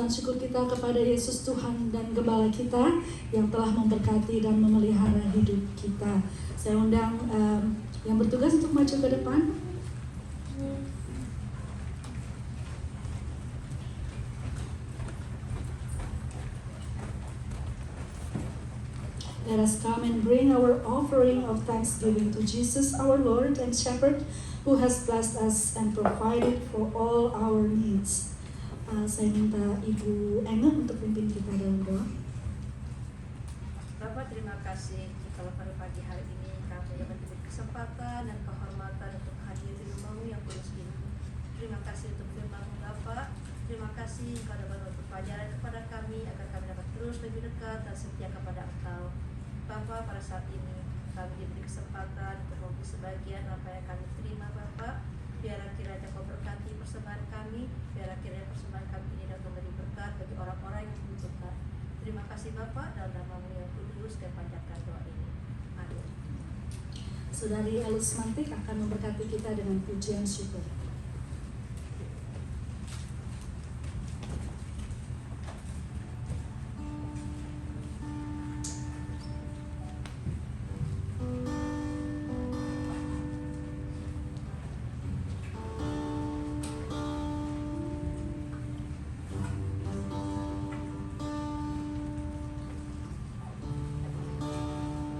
Speaker 1: ucapan syukur kita kepada Yesus Tuhan dan Gembala kita yang telah memberkati dan memelihara hidup kita. Saya undang yang bertugas untuk maju ke depan. Let us come and bring our offering of thanksgiving to Jesus, our Lord and Shepherd, who has blessed us and provided for all our needs. Saya minta Ibu Enge untuk pimpin kita dalam doa.
Speaker 4: Bapak, terima kasih kalau pada pagi hari ini kami dapat diberi kesempatan dan kehormatan untuk hadir di rumah-Mu yang kudus ini. Terima kasih untuk firman-Mu Bapak. Terima kasih Engkau dapat memberi pelajaran kepada kami agar kami dapat terus lebih dekat dan setia kepada Engkau. Bapak, pada saat ini kami diberi kesempatan untuk memberi sebagian apa yang kami terima Bapak. Biarlah kiranya Kau berkati persembahan kami, biarlah kiranya persembahan kami ini dapat memberi berkat bagi orang-orang yang membutuhkan. Terima kasih Bapak, dalam nama-Mu yang kudus dan panjatkan doa ini. Amin.
Speaker 1: Saudari Elus Mantik akan memberkati kita dengan pujian syukur.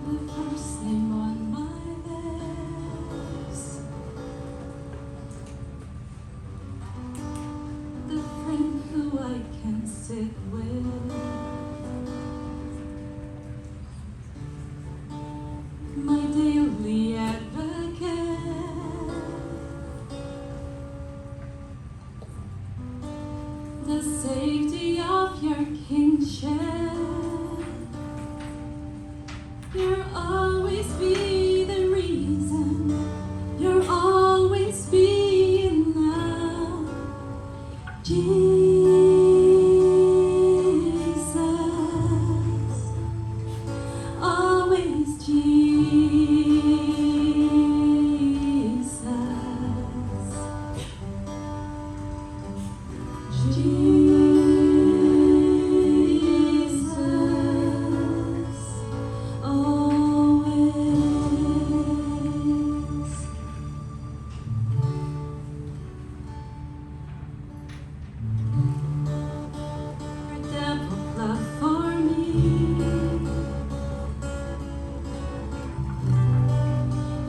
Speaker 5: The first name on my lips, the friend who I can sit with, my daily advocate, the safety of your kingship. You'll always be the reason. You'll always be enough, Jesus. Always Jesus. Jesus. Always. Your devil's love for me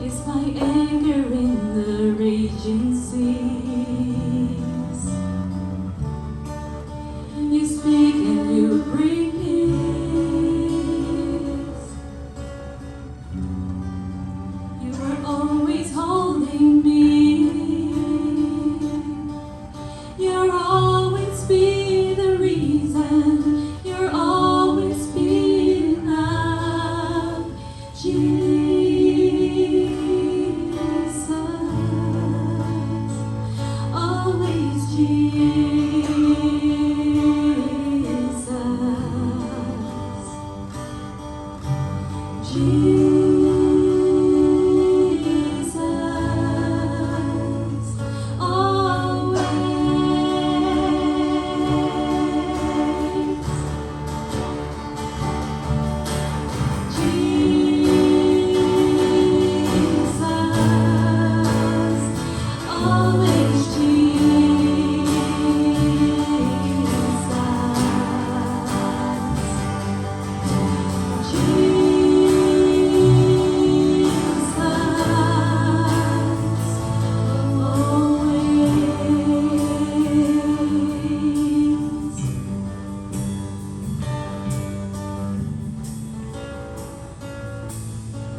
Speaker 5: is my anchor in the raging seas. You speak and you bring peace. You are always holding me. You'll always be the reason. You'll always be enough, Jesus. Always Jesus. Jesus, always. Jesus,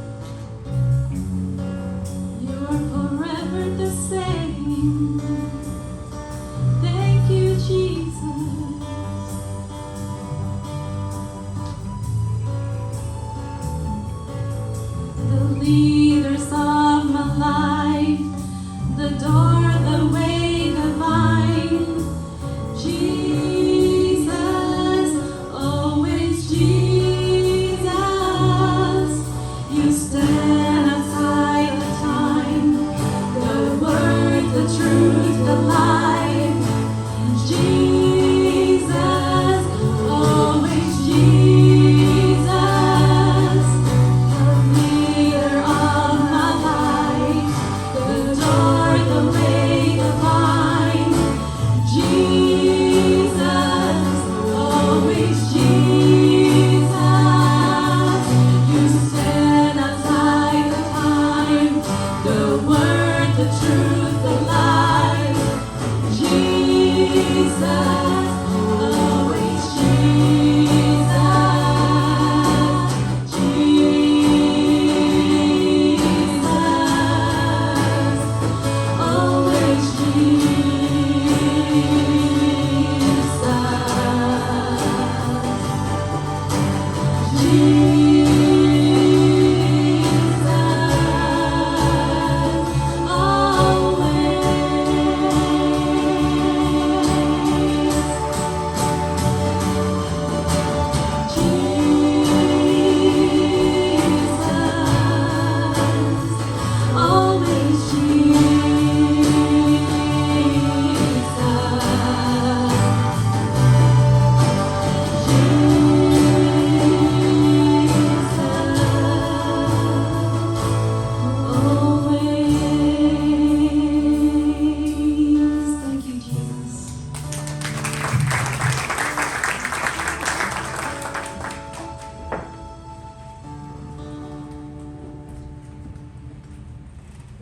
Speaker 5: always You are forever the same. Thank you, Jesus. The leaders of my life, the door, the way, the vine. Jesus, always Jesus. You stand outside the time, the word, the truth, the life. Jesus.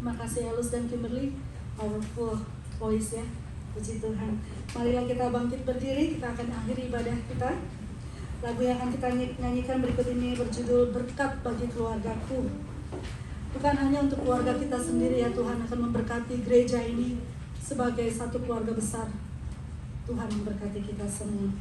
Speaker 1: Terima kasih Elus dan Kimberly, powerful voice ya, puji Tuhan. Marilah kita bangkit berdiri, kita akan akhiri ibadah kita. Lagu yang akan kita nyanyikan berikut ini berjudul Berkat Bagi Keluargaku. Bukan hanya untuk keluarga kita sendiri ya, Tuhan akan memberkati gereja ini sebagai satu keluarga besar. Tuhan memberkati kita semua.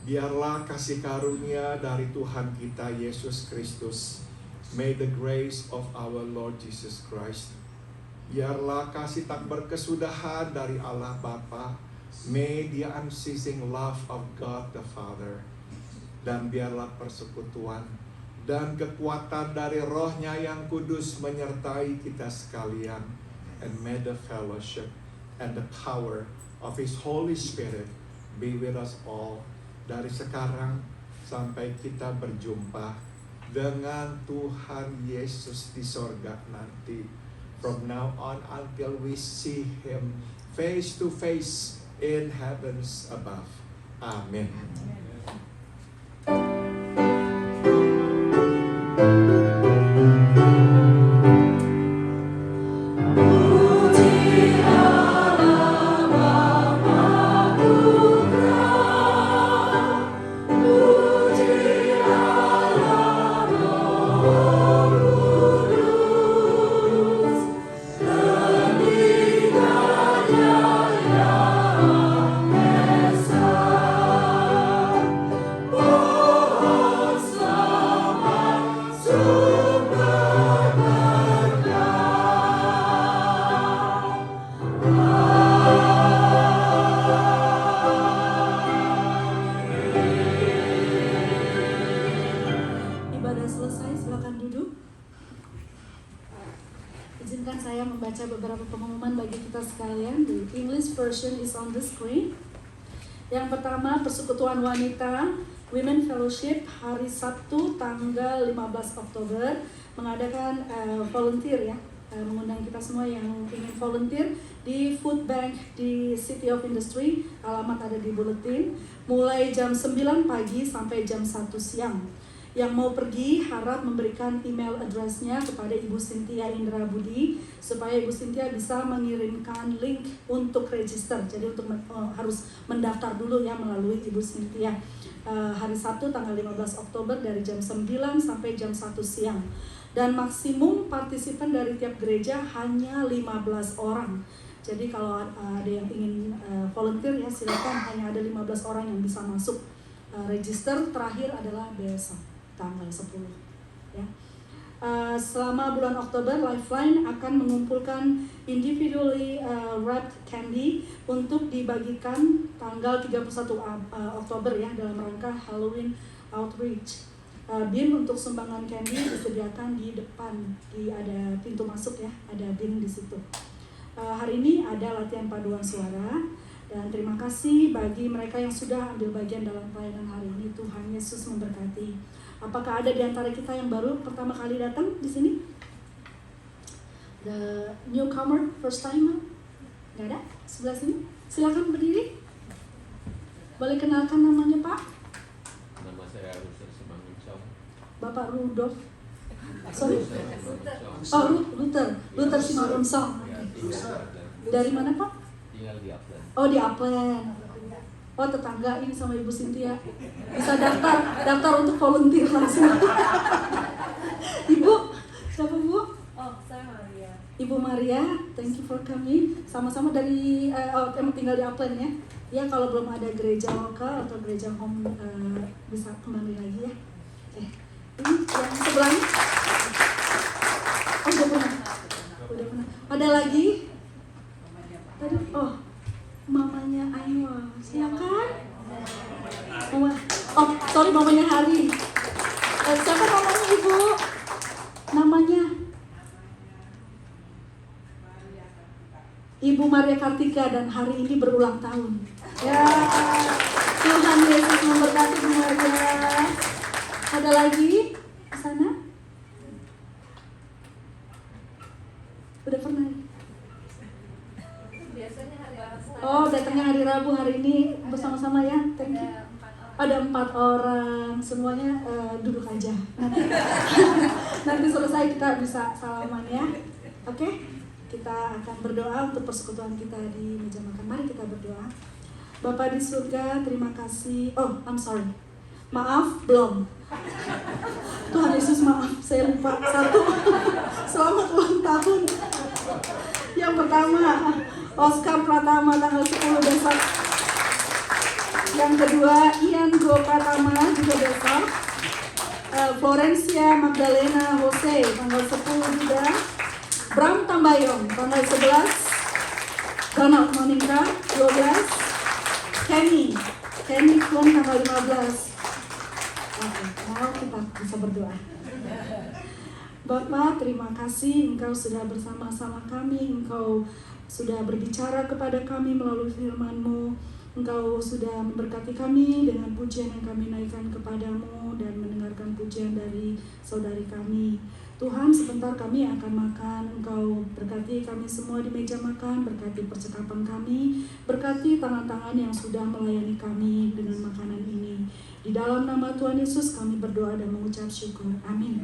Speaker 3: Biarlah kasih karunia dari Tuhan kita Yesus Kristus, may the grace of our Lord Jesus Christ, biarlah kasih tak berkesudahan dari Allah Bapa, may the unceasing love of God the Father, dan biarlah persekutuan dan kekuatan dari Roh-Nya yang kudus menyertai kita sekalian, and may the fellowship and the power of His Holy Spirit be with us all dari sekarang sampai kita berjumpa dengan Tuhan Yesus di sorga nanti. From now on until we see Him face to face in heavens above. Amen.
Speaker 5: Amen.
Speaker 1: duduk. Izinkan saya membaca beberapa pengumuman bagi kita sekalian. The English version is on the screen. Yang pertama, Persekutuan Wanita Women Fellowship hari Sabtu tanggal 15 Oktober mengadakan volunteer ya, mengundang kita semua yang ingin volunteer di food bank di City of Industry. Alamat ada di buletin, mulai jam 9 pagi sampai jam 1 siang. Yang mau pergi harap memberikan email address-nya kepada Ibu Cynthia Indra Budi supaya Ibu Cynthia bisa mengirimkan link untuk register. Jadi untuk harus mendaftar dulu ya melalui Ibu Cynthia. Hari Sabtu tanggal 15 Oktober dari jam 9 sampai jam 1 siang. Dan maksimum partisipan dari tiap gereja hanya 15 orang. Jadi kalau ada yang ingin volunteer ya silakan, hanya ada 15 orang yang bisa masuk. Register terakhir adalah besok tanggal 10 ya. Selama bulan Oktober, Lifeline akan mengumpulkan individually wrapped candy untuk dibagikan tanggal 31 Oktober ya dalam rangka Halloween outreach. Bin untuk sumbangan candy disediakan di depan, ada pintu masuk ya, ada bin di situ. Hari ini ada latihan paduan suara. Dan terima kasih bagi mereka yang sudah ambil bagian dalam pelayanan hari ini. Tuhan Yesus memberkati. Apakah ada di antara kita yang baru pertama kali datang di sini? The newcomer, first timer? Nggak ada? Sebelah sini? Silakan berdiri. Boleh kenalkan namanya Pak?
Speaker 6: Nama saya Ruser Simanguncong.
Speaker 1: Bapak Rudolf. Sorry?
Speaker 6: Ruser.
Speaker 1: Oh, Luther Simanguncong.
Speaker 6: Ya, tinggal di Upland.
Speaker 1: Dari mana Pak?
Speaker 6: Tinggal di Upland.
Speaker 1: Oh, di Upland. Oh, tetangga ini sama Ibu Cynthia. Bisa daftar untuk volunteer langsung. Ibu, siapa Bu?
Speaker 4: Oh, saya Maria.
Speaker 1: Ibu Maria, thank you for coming. Sama-sama dari emang tinggal di Upland ya. Ya kalau belum ada gereja lokal atau gereja home bisa kembali lagi ya. Ini yang sebelahnya. Oh, udah pernah. Ada lagi? Tadi, oh, mamanya Aywa. Silakan. Mamanya Hari. Siapa namanya Ibu? Namanya Ibu Maria Kartika dan hari ini berulang tahun. Ya, Tuhan Yesus memberkati Ibu Maria. Ada lagi di sana? Udah pernah?
Speaker 4: Biasanya hari Rabu.
Speaker 1: Oh, datangnya hari Rabu, hari ini bersama-sama ya. Thank you. Ada 4 orang, semuanya duduk aja. Nanti selesai kita bisa salaman ya. Oke? Kita akan berdoa untuk persekutuan kita di meja makan. Mari kita berdoa. Bapa di surga, terima kasih. Oh, I'm sorry. Maaf, belum. Tuhan Yesus maaf, saya lupa. 1. Selamat ulang tahun. Yang pertama, Oscar Pratama tanggal 10 besok. Yang kedua, Ian Go Pratama juga besok. Florencia Magdalena Jose tanggal 10 juga. Bram Tambayong tanggal 11. Donald Monica 12. Kenny Klum tanggal 15. Oke, now kita bisa berdoa. Bapak, terima kasih Engkau sudah bersama-sama kami, Engkau sudah berbicara kepada kami melalui firman-Mu. Engkau sudah memberkati kami dengan pujian yang kami naikkan kepadamu dan mendengarkan pujian dari saudari kami. Tuhan, sebentar kami akan makan. Engkau berkati kami semua di meja makan, berkati percakapan kami, berkati tangan-tangan yang sudah melayani kami dengan makanan ini. Di dalam nama Tuhan Yesus kami berdoa dan mengucap syukur. Amin.